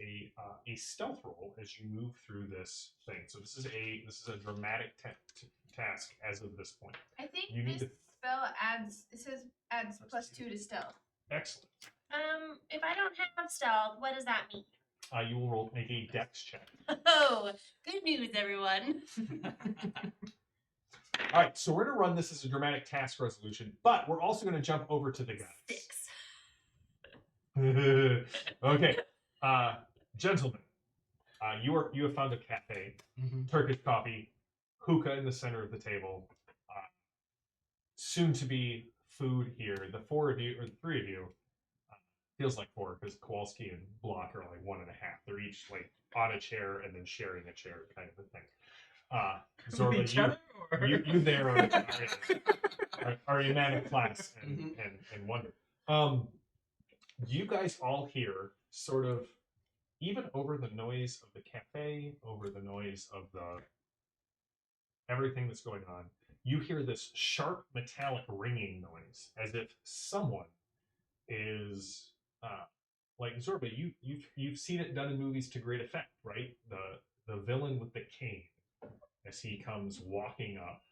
a stealth roll as you move through this thing. So this is a dramatic task as of this point. I think You need this spell adds plus 2 to stealth. Excellent. If I don't have stealth, what does that mean? You will make a dex check. Oh, good news, everyone. All right, so we're going to run this as a dramatic task resolution, but we're also going to jump over to the guys. 6. Okay, gentlemen, you have found a cafe, Turkish coffee, hookah in the center of the table, soon to be food here. The three of you, feels like 4 because Kowalski and Block are like 1.5. They're each like on a chair and then sharing a chair, kind of a thing. Zorba, you there are a man of class and wonder. You guys all hear sort of, even over the noise of the cafe, over the noise of the everything that's going on, you hear this sharp metallic ringing noise as if someone is like Zorba. You've seen it done in movies to great effect, right? The villain with the cane as he comes walking up,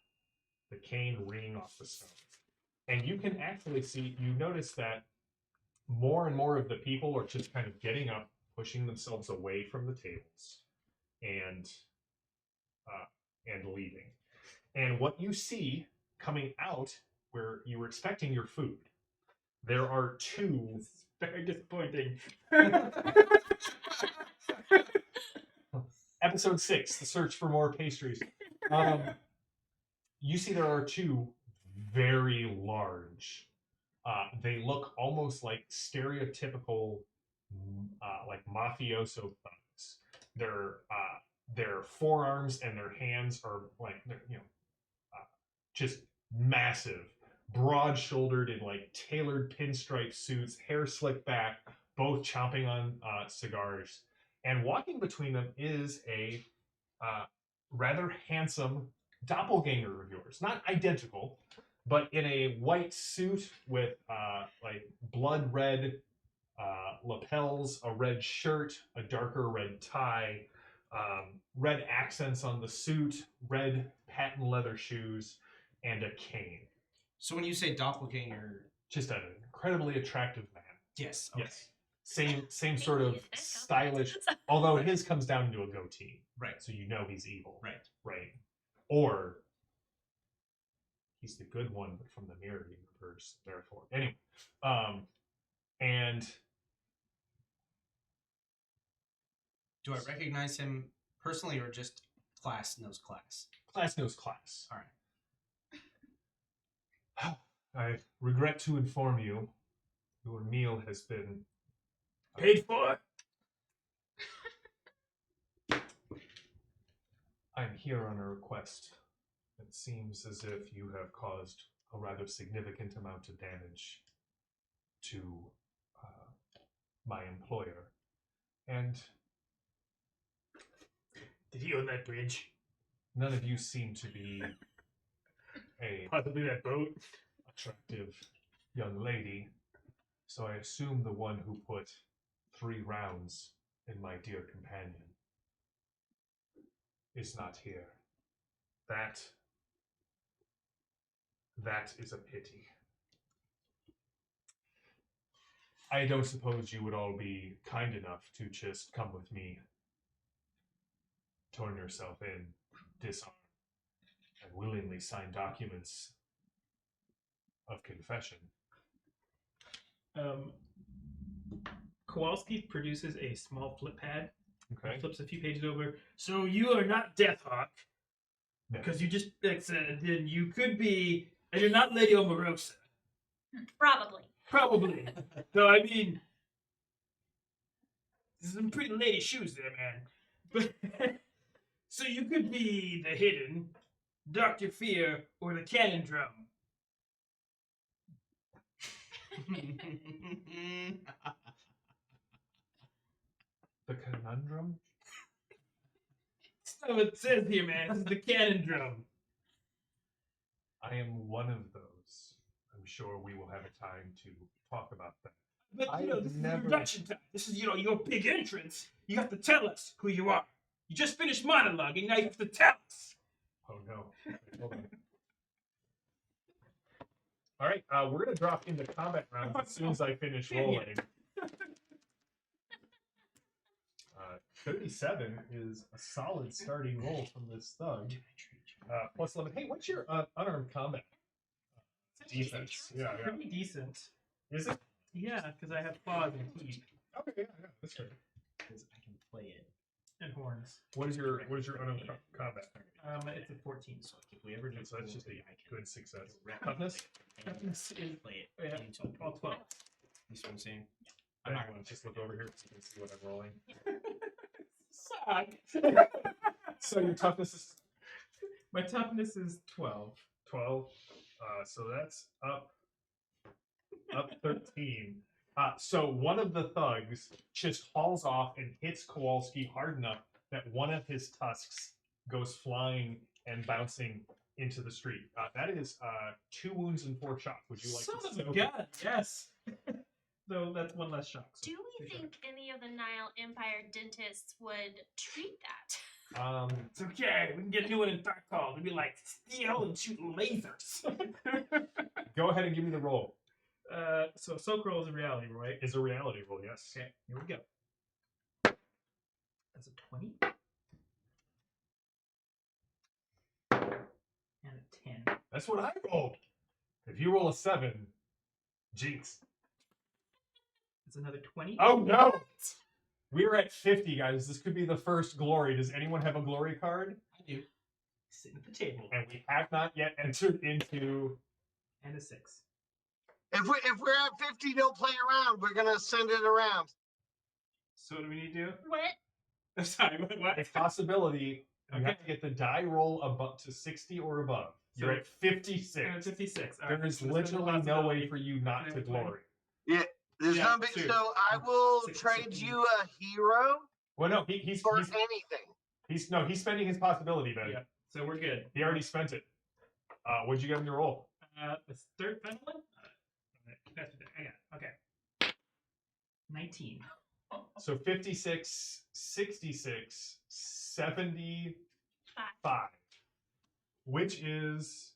the cane ringing off the stone. And you can actually see, you notice that more and more of the people are just kind of getting up, pushing themselves away from the tables, and leaving. And what you see coming out where you were expecting your food, there are two. This is very disappointing. Episode 6, the search for more pastries. You see there are two very large. They look almost like stereotypical, like mafioso thugs. Their forearms and their hands are like just massive, broad-shouldered in like tailored pinstripe suits, hair slicked back, both chomping on cigars. And walking between them is a rather handsome doppelganger of yours. Not identical, but in a white suit with like blood red lapels, a red shirt, a darker red tie, red accents on the suit, red patent leather shoes, and a cane. So when you say doppelganger, Just an incredibly attractive man. yes, okay. Yes. Same sort of stylish, although his comes down to a goatee. Right. So you know he's evil. Right. Right. Or he's the good one, but from the mirror universe, therefore. Anyway. And Do I recognize him personally or just class knows class? class knows class. All right. I regret to inform you, your meal has been Paid for. I'm here on a request. It seems as if you have caused a rather significant amount of damage to my employer. And Did he own that bridge? none of you seem to be a Possibly that boat. attractive young lady, so I assume the one who put 3 rounds in my dear companion is not here. That is a pity. I don't suppose you would all be kind enough to just come with me, turn yourself in, disarm, and willingly sign documents of confession. Kowalski produces a small flip pad. Okay. Flips a few pages over. So you are not Deathhawk, No. because you just said then you could be, and you're not Lady Omarosa. Probably. Probably. So I mean, there's some pretty lady shoes there, man. But so you could be the Hidden, Dr. Fear, or the Cannon Drum. The conundrum? That's not what it says here, man. This is the Cannon Drum. I am one of those. I'm sure we will have a time to talk about that. But I you know, have this is never- introduction time. This is, your big entrance. You have to tell us who you are. You just finished monologuing, now you have to tell us. Oh no. Hold on. All right, we're gonna drop into combat rounds as soon as I finish rolling. 37 is a solid starting roll from this thug. Plus 11. Hey, what's your unarmed combat defense? Yeah, yeah. Pretty decent. Is it? Yeah, because I have claws and teeth Okay, yeah, yeah, that's great. Because I can play it. and horns. What is your unarmed combat? It's a 14. So if we ever do, So that's just a I can good success. direct Toughness? Toughness is play it. yeah, Until all 12. You see what I'm saying? I'm not going to just look over here so you can see what I'm rolling. Suck. So your toughness is My toughness is 12. 12. So that's up 13. So one of the thugs just hauls off and hits Kowalski hard enough that one of his tusks goes flying and bouncing into the street. That is 2 wounds and 4 shock. Would you like Son to of say? a gun, yes. Though that's one less shock. So Do we think any of the Nile Empire dentists would treat that? It's okay. We can get a new one in Darkhold. It'd be like steel and shoot lasers. Go ahead and give me the roll. So soak roll is a reality, right? Is a reality roll, yes. Okay, here we go. That's a 20. And a 10. That's what I rolled. If you roll a 7, jinx. That's another 20. Oh no! We're at 50, guys. This could be the first glory. Does anyone have a glory card? I do. Sitting at the table. And we have not yet entered into. And a 6. If we're at 50, don't play around. We're gonna send it around. So what do we need to do? What? I'm sorry, what? A possibility. You Okay. have to get the die roll above to 60 or above. You're So- at 56. I'm at 56. All There right, is so there's no literally no way possibility. for you not Can I to have a 20? glory. There's Yeah, no big. two. So I will 6, trade 16. you a hero Well, no, he's for anything. he's spending his possibility, Ben. Yeah. So we're good. He already spent it. What'd you get on your roll? The third final one? That's what I got. Okay. 19. So 56, 66, 75, which is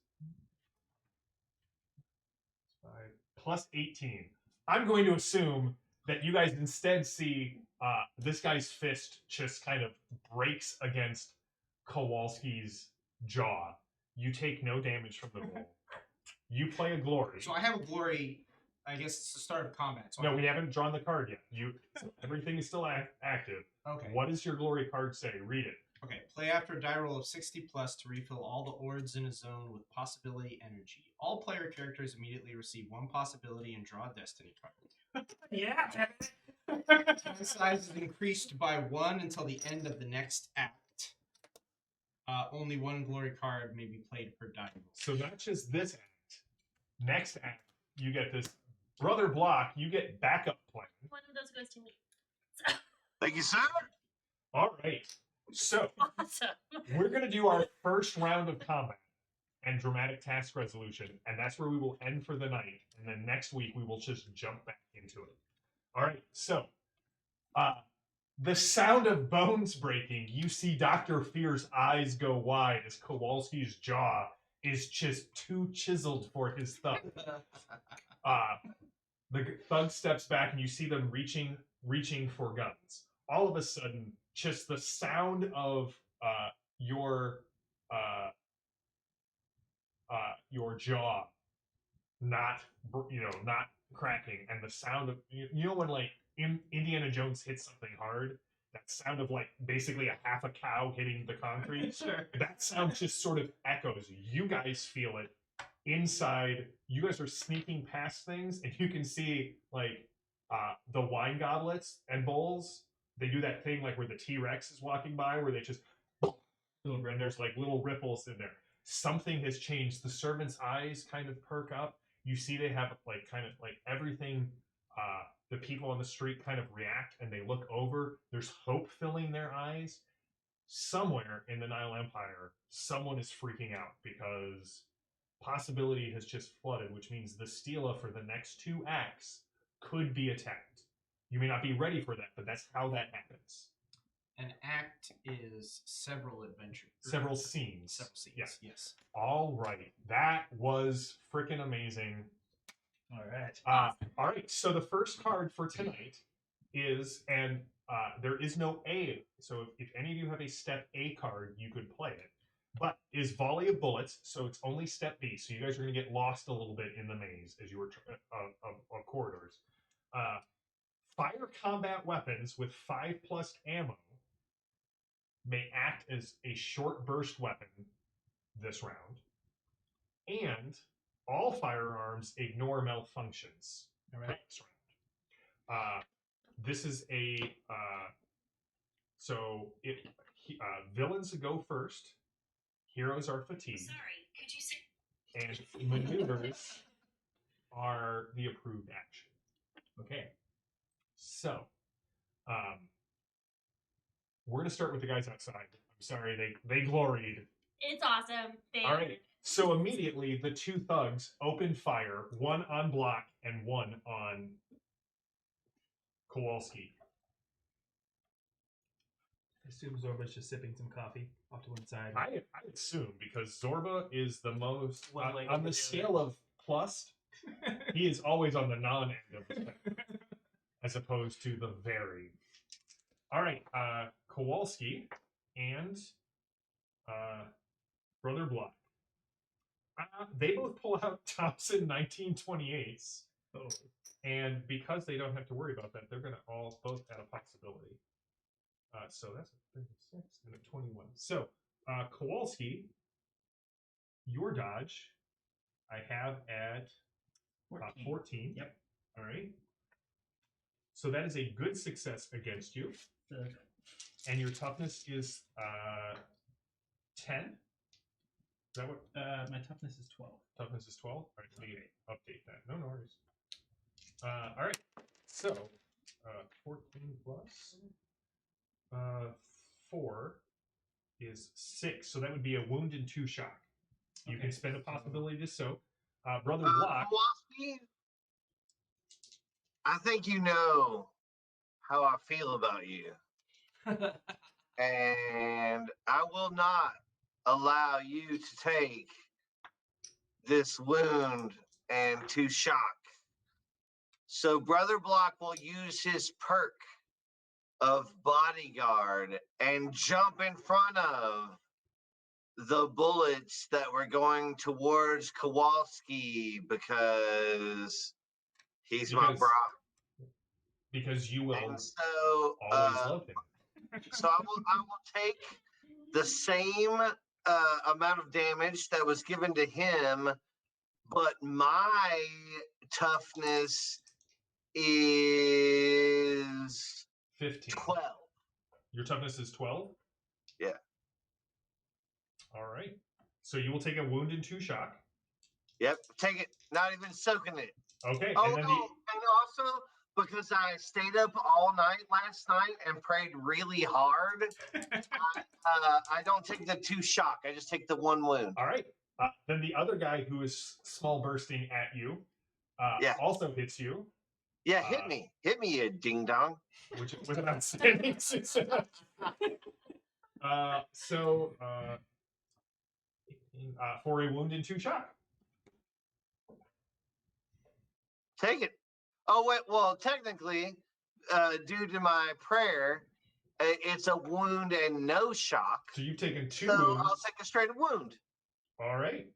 5 plus 18. I'm going to assume that you guys instead see this guy's fist just kind of breaks against Kowalski's jaw. You take no damage from the roll. You play a glory. So I have a glory. I guess it's the start of combat. So No, we haven't drawn the card yet. Everything is still active. Okay. What does your glory card say? Read it. Okay. Play after a die roll of 60 plus to refill all the ords in a zone with possibility energy. All player characters immediately receive one possibility and draw a destiny card. Yeah. The size is increased by 1 until the end of the next act. Only one glory card may be played per die roll. So not just this act. Next act, you get this brother block. You get backup plan. One of those goes to me. Thank you, sir. All right. So Awesome. we're going to do our first round of combat and dramatic task resolution, and that's where we will end for the night. And then next week we will just jump back into it. All right. So the sound of bones breaking. You see Dr. Fear's eyes go wide as Kowalski's jaw is just too chiseled for his thumb. The thug steps back and you see them reaching for guns. All of a sudden, just the sound of your jaw not cracking, and the sound of when like Indiana Jones hits something hard, that sound of like basically a half a cow hitting the concrete. Sure. That sound just sort of echoes. You guys feel it inside. You guys are sneaking past things, and you can see like the wine goblets and bowls. They do that thing like where the T-Rex is walking by, where they just and there's like little ripples in there. Something has changed. The servants' eyes kind of perk up. You see they have like kind of like everything. The people on the street kind of react and they look over. There's hope filling their eyes. Somewhere in the Nile Empire, someone is freaking out because possibility has just flooded, which means the Stela for the next 2 acts could be attacked. You may not be ready for that, but that's how that happens. An act is several adventures. Several scenes. Several scenes. Yeah. Yes. All right. That was freaking amazing. All right. All right. So the first card for tonight is, and there is no A. So if any of you have a step A card, you could play it. But is Volley of Bullets. So it's only step B. So you guys are going to get lost a little bit in the maze as you were of corridors. Fire combat weapons with 5+ ammo may act as a short burst weapon this round. And all firearms ignore malfunctions. All right. This round. This is a villains go first. Heroes are fatigued. Sorry, could you say? And maneuvers are the approved action. Okay. So, we're going to start with the guys outside. I'm sorry, they gloried. It's awesome. All right. So immediately, the 2 thugs open fire, one on Block and one on Kowalski. assume Zorba's just sipping some coffee off to one side. I assume because Zorba is the most One leg on over the the scale of plus. He is always on the non end of the spectrum, as opposed to the very. All right, Kowalski and Brother Block. They both pull out Thompson 1928s. Oh. And because they don't have to worry about that, they're going to all both add a possibility. So that's a 36 and a 21. So, Kowalski, your dodge, I have at 14. Yep. All right. So that is a good success against you. Okay. And your toughness is 10. Is that what? My toughness is 12. Toughness is 12? All right, let me update that. No worries. All right. So, 14 plus 4 is 6. So that would be a wound and 2 shock. You can spend a possibility to soak. Brother Block. Kowalski, I think you know how I feel about you. And I will not allow you to take this wound and 2 shock. So Brother Block will use his perk of bodyguard and jump in front of the bullets that were going towards Kowalski because he's my bro. Because you will And so, always love him. so I will take the same amount of damage that was given to him, but my toughness is 15. 12. Your toughness is 12? Yeah. All right. So you will take a wound and 2 shock. Yep, take it. Not even soaking it. Okay. Oh, and then no, and also because I stayed up all night last night and prayed really hard, I don't take the 2 shock. I just take the 1 wound. All right. Then the other guy who is small bursting at you also hits you. Yeah, hit me. Hit me, you ding dong. Which with an outstanding success. For a wound and 2 shock. Take it. Oh, wait. Well, technically, due to my prayer, it's a wound and no shock. So you've taken 2 so wounds. I'll take a straight wound. All right.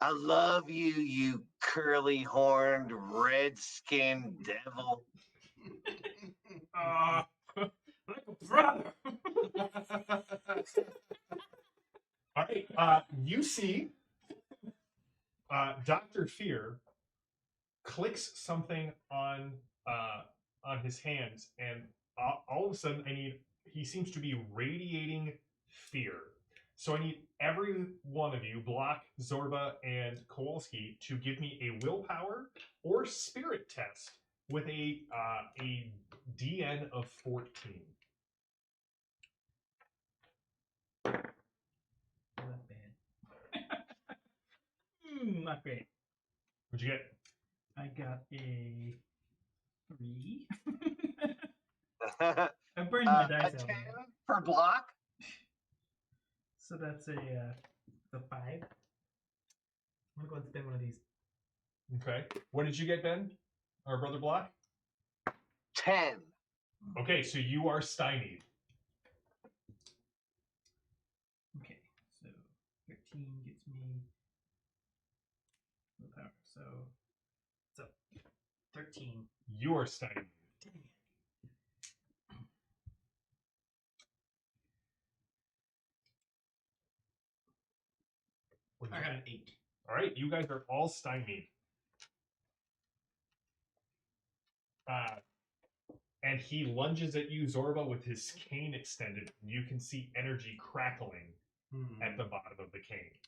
I love you, you curly-horned, red-skinned devil. Like a brother. All right. You see Dr. Fear clicks something on his hands, and all of a sudden he seems to be radiating fear. So I need every one of you, Block, Zorba, and Kowalski, to give me a willpower or spirit test with a DN of 14. Not bad. Not great. What'd you get? I got a 3. I I burned my dice a out. 10 per block. So that's a 5. I'm gonna go and spend one of these. Okay. What did you get, Ben? Or Brother Block? 10. Okay, so you are stymied. Okay, so 13 gets me willpower. So 13. You are stymied. I got an 8. All right, you guys are all stymied. And he lunges at you, Zorba, with his cane extended. You can see energy crackling at the bottom of the cane.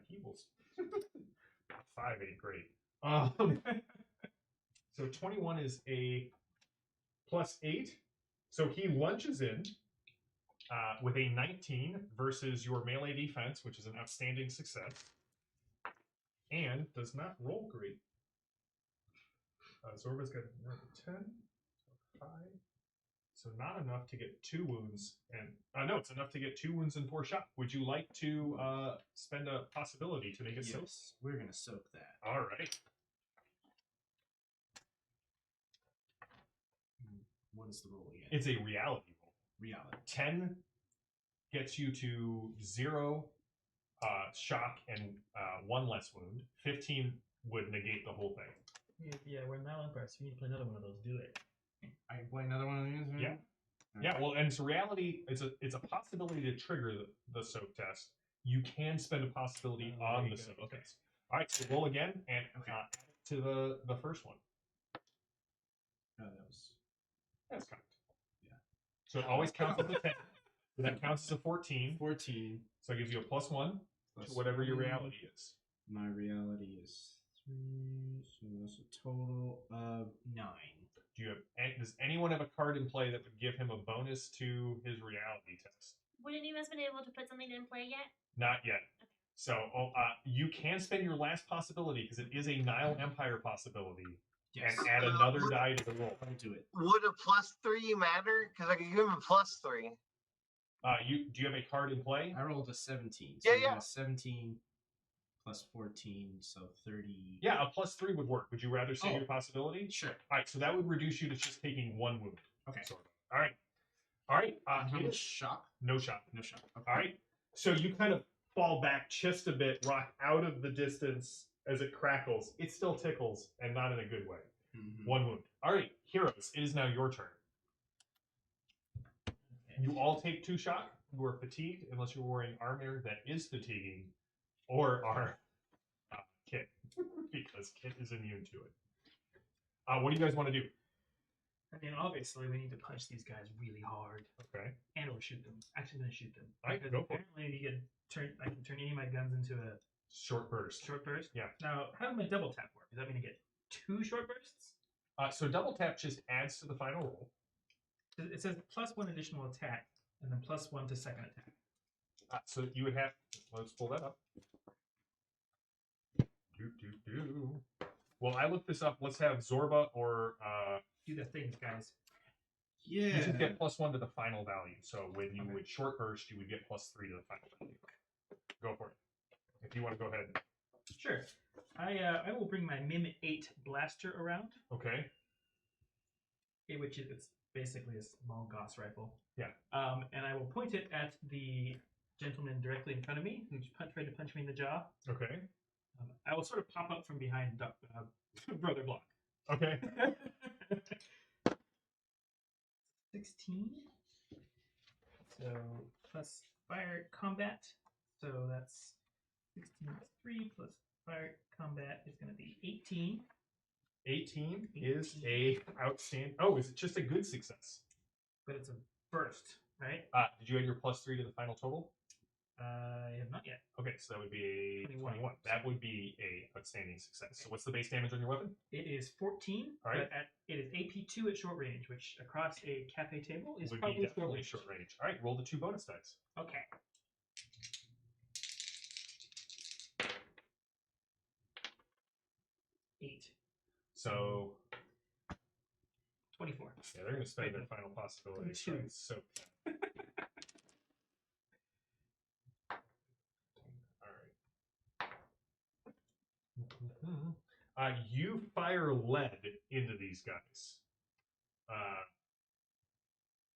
He will. 5 ain't great. So 21 is a +8. So he lunges in with a 19 versus your melee defense, which is an outstanding success, and does not roll great. Zorba's got 10. 5. So not enough to get 2 wounds, and no, it's enough to get 2 wounds and 4 shock. Would you like to spend a possibility to make it soak? Yes, we're gonna soak that. All right. What is the roll again? It's a reality roll. Reality. 10 gets you to 0 shock and 1 less wound. 15 would negate the whole thing. Yeah, we're now impressed. We need to play another one of those. Do it. I can play another one of these. Yeah. Yeah, well, and it's reality. It's a possibility to trigger the soak test. You can spend a possibility on the soak test. All right, so roll again and add it to the first one. That's correct. Yeah. So it always counts as a 10. So that counts as a 14. 14. So it gives you a +1 to whatever your reality is. My reality is 3, so that's a total of 9. Does anyone have a card in play that would give him a bonus to his reality test? Would any of us been able to put something in play yet? Not yet. So you can spend your last possibility because it is a Nile Empire possibility, Yes. and add another die to the roll. I'll do it. Would a +3 matter? Because I could give him a +3. Do you have a card in play? I rolled a 17. Yeah, So yeah. 17 plus 14, so 30. Yeah, a +3 would work. Would you rather save your possibility? Sure. All right, so that would reduce you to just taking 1 wound. Okay. Sort of. All right. All right. How much shock? No shot. No shock. Okay. All right. So you kind of fall back just a bit, rock out of the distance as it crackles. It still tickles, and not in a good way. Mhm. 1 wound. All right, heroes. It is now your turn. Okay. You all take 2 shock. You are fatigued, unless you're wearing armor that is fatiguing, or are Kit, because Kit is immune to it. What do you guys want to do? I mean, obviously, we need to punch these guys really hard, Okay. and or shoot them. Actually, I'm gonna shoot them. All right, Because go for it. apparently, I can turn any of my guns into a Short burst. short burst. Yeah. Now, how does my double tap work? Does that mean I get 2 short bursts? So double tap just adds to the final roll. It says +1 additional attack, and then +1 to second attack. So you would have. Let's pull that up. Well, I looked this up. Let's have Zorba or Do the things, guys. Yeah. you just get +1 to the final value. So when you would short burst, you would get +3 to the final value. Go for it. If you want to go ahead. Sure. I will bring my Mim 8 blaster around, Okay. which is it's basically a small Gauss rifle. Yeah. And I will point it at the gentleman directly in front of me who tried to punch me in the jaw. Okay. I will sort of pop up from behind Brother Block. Okay. 16. So plus fire combat. So that's 16 plus 3 plus fire combat is going to be 18. 18 is a outstanding. Oh, is it just a good success? But it's a burst, right? Did you add your +3 to the final total? I have not yet. Okay, so that would be a 21. That would be a outstanding success. So what's the base damage on your weapon? It is 14, All right. but it is AP2 at short range, which across a cafe table is Would be probably definitely short range. All right, roll the 2 bonus dice. Okay. Eight. So 24. yeah, they're going to spend their final possibility. So, 22. so all right. You fire lead into these guys,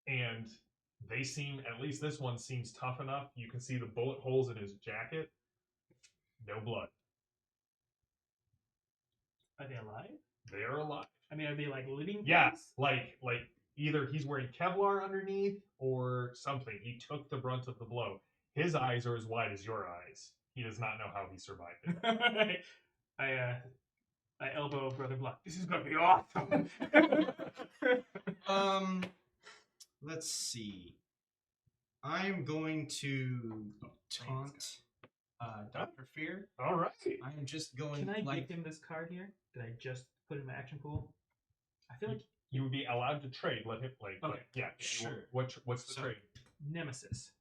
and they seem, at least this one seems tough enough. You can see the bullet holes in his jacket. No blood. Are they alive? They are alive. I mean, are they like living Yeah, things? like either he's wearing Kevlar underneath or something. He took the brunt of the blow. His eyes are as wide as your eyes. He does not know how he survived it. I elbow Brother Block. This is gonna be awesome. Let's see. I'm going to taunt Dr. Fear. All right. I am just going Can I like give him this card here that I just put in my action pool? I feel like You would be allowed to trade. Let him Okay, yeah. sure. What's the So- trade? Nemesis.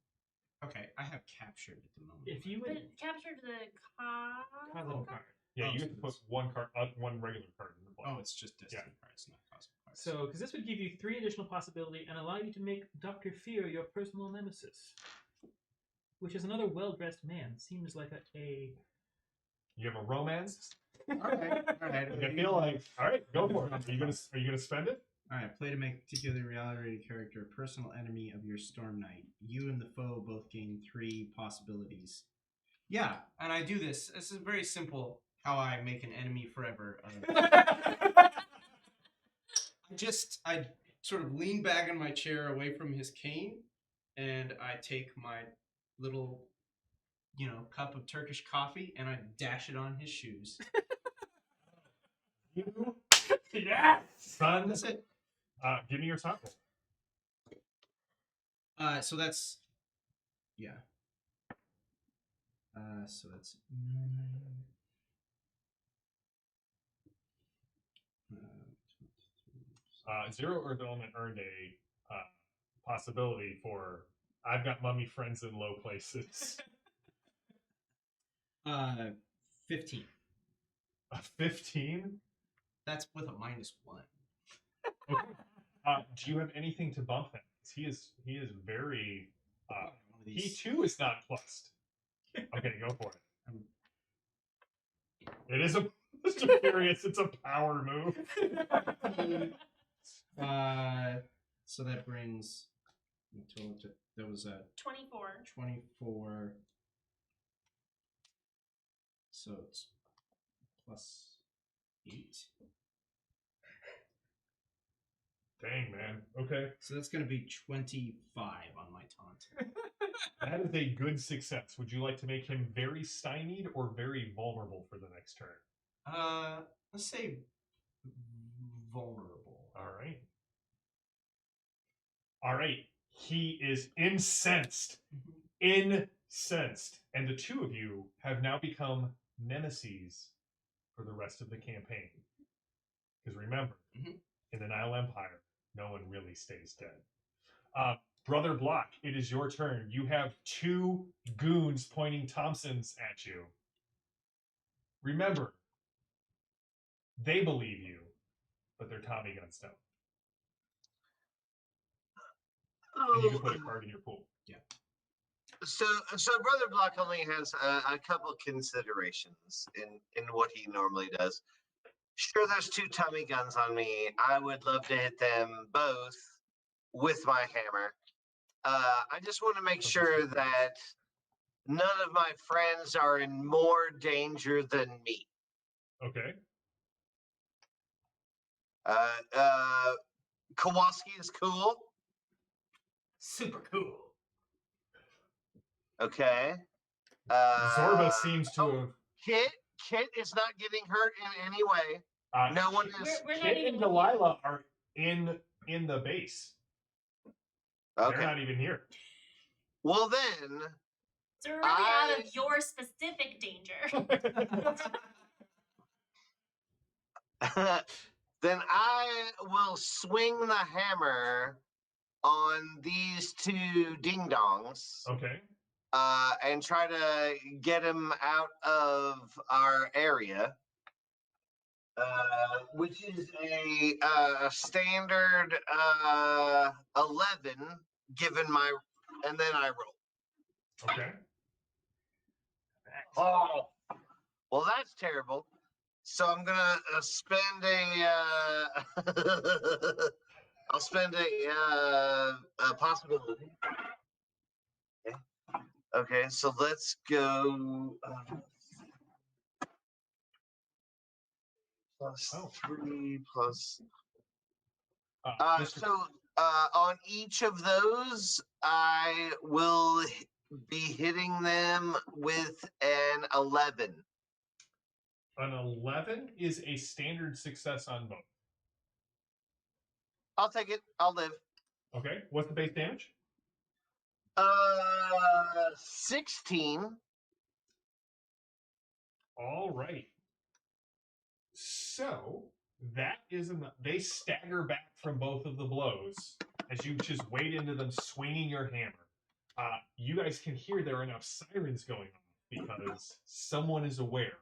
okay, I have captured at the moment. If you But would it captured the Cosmo card. Yeah, Oh, you so get to put it's- one card, one regular card in the play. Oh, it's just destiny cards, not cosmic cards. So, because this would give you 3 additional possibility and allow you to make Dr. Fear your personal nemesis. Which is another well-dressed man. Seems like a You have a romance. all right. I feel like, all right, go for it. Are you gonna spend it? All right, play to make a particularly reality character a personal enemy of your Storm Knight. You and the foe both gain 3 possibilities. Yeah, and I do this. This is very simple. How I make an enemy forever. I sort of lean back in my chair away from his cane, and I take my little, cup of Turkish coffee, and I dash it on his shoes. You, yes, son. That's it. Give me your top roll. So that's, yeah. So that's 0 Earth Element earned a possibility for I've got mummy friends in low places. 15. A 15? That's with a -1. Okay. Do you have anything to bump him? He is very. He too is not plussed. Okay, go for it. It is a. Just curious. It's a power move. So that brings total to, that was a 24. 24. So it's +8. Dang, man. Okay. So that's going to be 25 on my taunt. That is a good success. Would you like to make him very stymied or very vulnerable for the next turn? Let's say vulnerable. All right. All right. He is incensed. Incensed. And the two of you have now become nemeses for the rest of the campaign. Because remember, in the Nile Empire, no one really stays dead. Brother Block, it is your turn. You have 2 goons pointing Thompsons at you. Remember, they believe you, but their Tommy guns don't. And you can put a card in your pool. Yeah. So Brother Block only has a couple considerations in what he normally does. Sure, there's 2 Tommy guns on me. I would love to hit them both with my hammer. I just want to make sure that none of my friends are in more danger than me. Okay. Kowalski is cool. Super cool. Okay. Zorba seems to have. Kit is not getting hurt in any way. No one is. We're not Kit even and with you. Delilah are in the base. Okay. They're not even here. Well then, So we're really out of your specific danger. then I will swing the hammer on these 2 ding dongs. Okay. And try to get him out of our area, which is a standard 11, given my, and then I roll. Okay. Oh, well, that's terrible. So I'm gonna spend I'll spend a possibility. Okay, so let's go +3 plus. So on each of those, I will be hitting them with an 11. An 11 is a standard success on both. I'll take it. I'll live. Okay. What's the base damage? 16. All right. So that is they stagger back from both of the blows as you just wade into them, swinging your hammer. You guys can hear there are enough sirens going off because someone is aware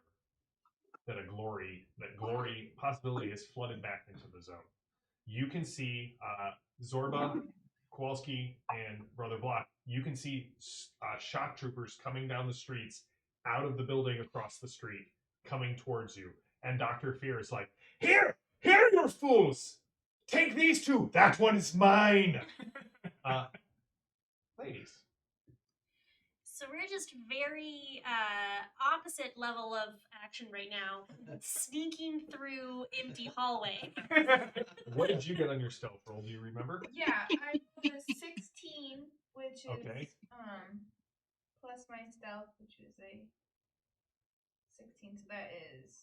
that glory possibility is flooded back into the zone. You can see Zorba, Kowalski, and Brother Block. You can see shock troopers coming down the streets out of the building across the street, coming towards you. And Dr. Fear is like, Here, you fools! Take these two! That one is mine! Ladies. So we're just very opposite level of action right now, sneaking through empty hallway. What did you get on your stealth roll? Do you remember? Yeah, I rolled a 16, which is Okay. plus my stealth, which is a 16, so that is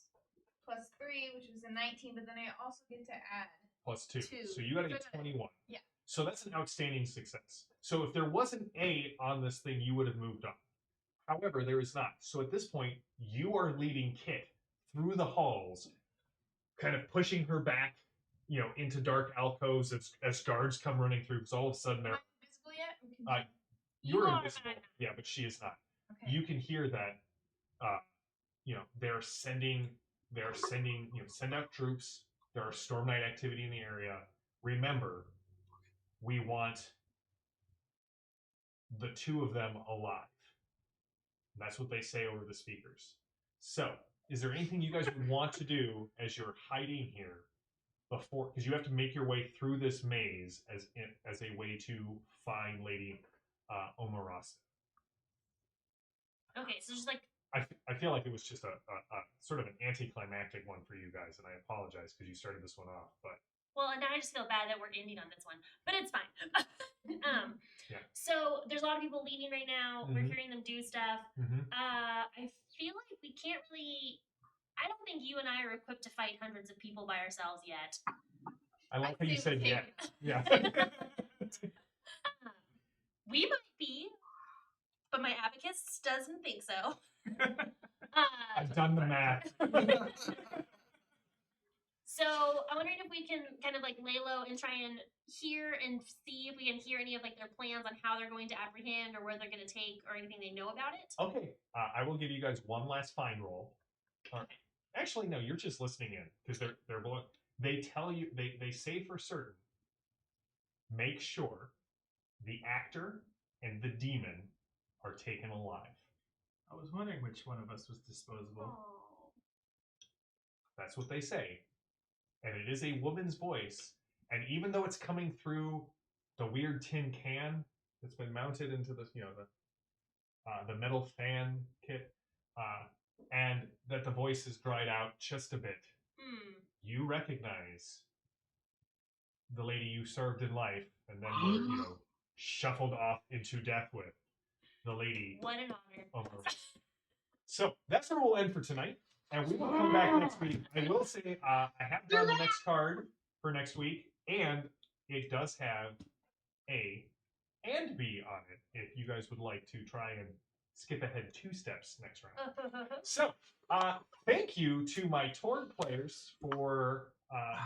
plus 3, which is a 19, but then I also get to add Plus 2. Two. So you got to get 21. Yeah. So that's an outstanding success. So if there was an A on this thing, you would have moved on. However, there is not. So at this point, you are leading Kit through the halls, kind of pushing her back, into dark alcoves as guards come running through. Because all of a sudden Am they're I invisible yet? you're You are invisible. not. Yeah, but she is not. Okay. You can hear that. They're sending. Send out troops. There are storm night activity in the area. Remember, we want the two of them alive. That's what they say over the speakers. So, is there anything you guys would want to do as you're hiding here before? Because you have to make your way through this maze as a way to find Lady Omarasa. Okay, so just like I feel like it was just a sort of an anticlimactic one for you guys, and I apologize because you started this one off. But well, and now I just feel bad that we're ending on this one, but it's fine. Yeah. So there's a lot of people leaving right now. We're Mhm. hearing them do stuff. Mhm. I feel like we can't really. I don't think you and I are equipped to fight hundreds of people by ourselves yet. I like how you say said we yeah. Yeah. We might be, but my abacus doesn't think so. I've done the math. So I'm wondering if we can kind of like lay low and try and hear and see if we can hear any of like their plans on how they're going to apprehend or where they're going to take or anything they know about it. Okay, I will give you guys one last find roll. Actually, no, you're just listening in because they're below. They tell you they say for certain. Make sure the actor and the demon are taken alive. I was wondering which one of us was disposable. Oh. That's what they say, and it is a woman's voice. And even though it's coming through the weird tin can that's been mounted into the the metal fan kit, and that the voice is dried out just a bit, you recognize the lady you served in life and then were, shuffled off into death with. The lady. What an honor. So that's where we'll end for tonight. And we will come back next week. I will say I have drawn the next card for next week, and it does have A and B on it if you guys would like to try and skip ahead 2 steps next round. So, thank you to my Torg players for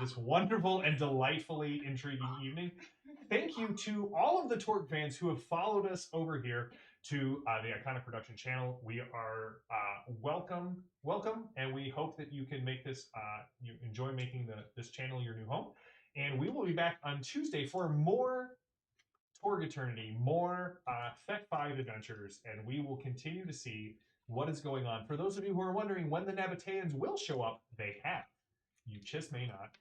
this wonderful and delightfully intriguing evening. Thank you to all of the Torg fans who have followed us over here to the Iconic Production channel. We are welcome, and we hope that you can make this, you enjoy making this channel your new home. And we will be back on Tuesday for more Torg Eternity, more Fect 5 adventures, and we will continue to see what is going on. For those of you who are wondering when the Nabateans will show up, they have. You just may not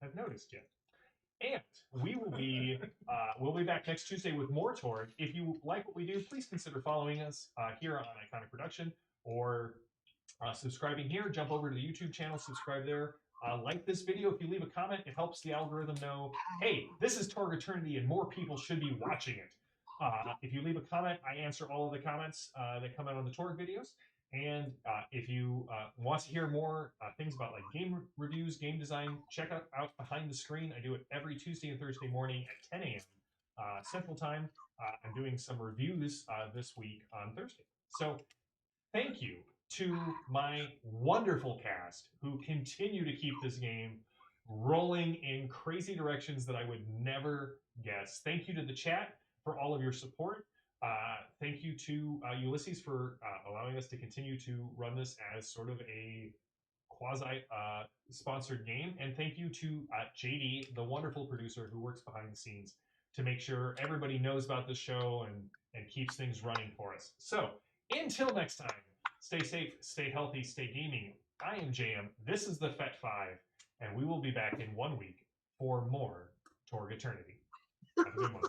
have noticed yet. And we will be we'll be back next Tuesday with more Torg. If you like what we do, please consider following us here on Iconic Production or subscribing here. Jump over to the YouTube channel, subscribe there. Like this video. If you leave a comment, it helps the algorithm know, hey, this is Torg Eternity and more people should be watching it. If you leave a comment, I answer all of the comments that come out on the Torg videos. And if you want to hear more things about like game reviews, game design, check out Behind the Screen. I do it every Tuesday and Thursday morning at 10 a.m. Central Time. I'm doing some reviews this week on Thursday. So thank you to my wonderful cast who continue to keep this game rolling in crazy directions that I would never guess. Thank you to the chat for all of your support. Thank you to Ulysses for allowing us to continue to run this as sort of a quasi-sponsored game. And thank you to JD, the wonderful producer who works behind the scenes to make sure everybody knows about this show and keeps things running for us. So, until next time, stay safe, stay healthy, stay gaming. I am JM, this is the FET 5, and we will be back in 1 week for more Torg Eternity. Have a good one.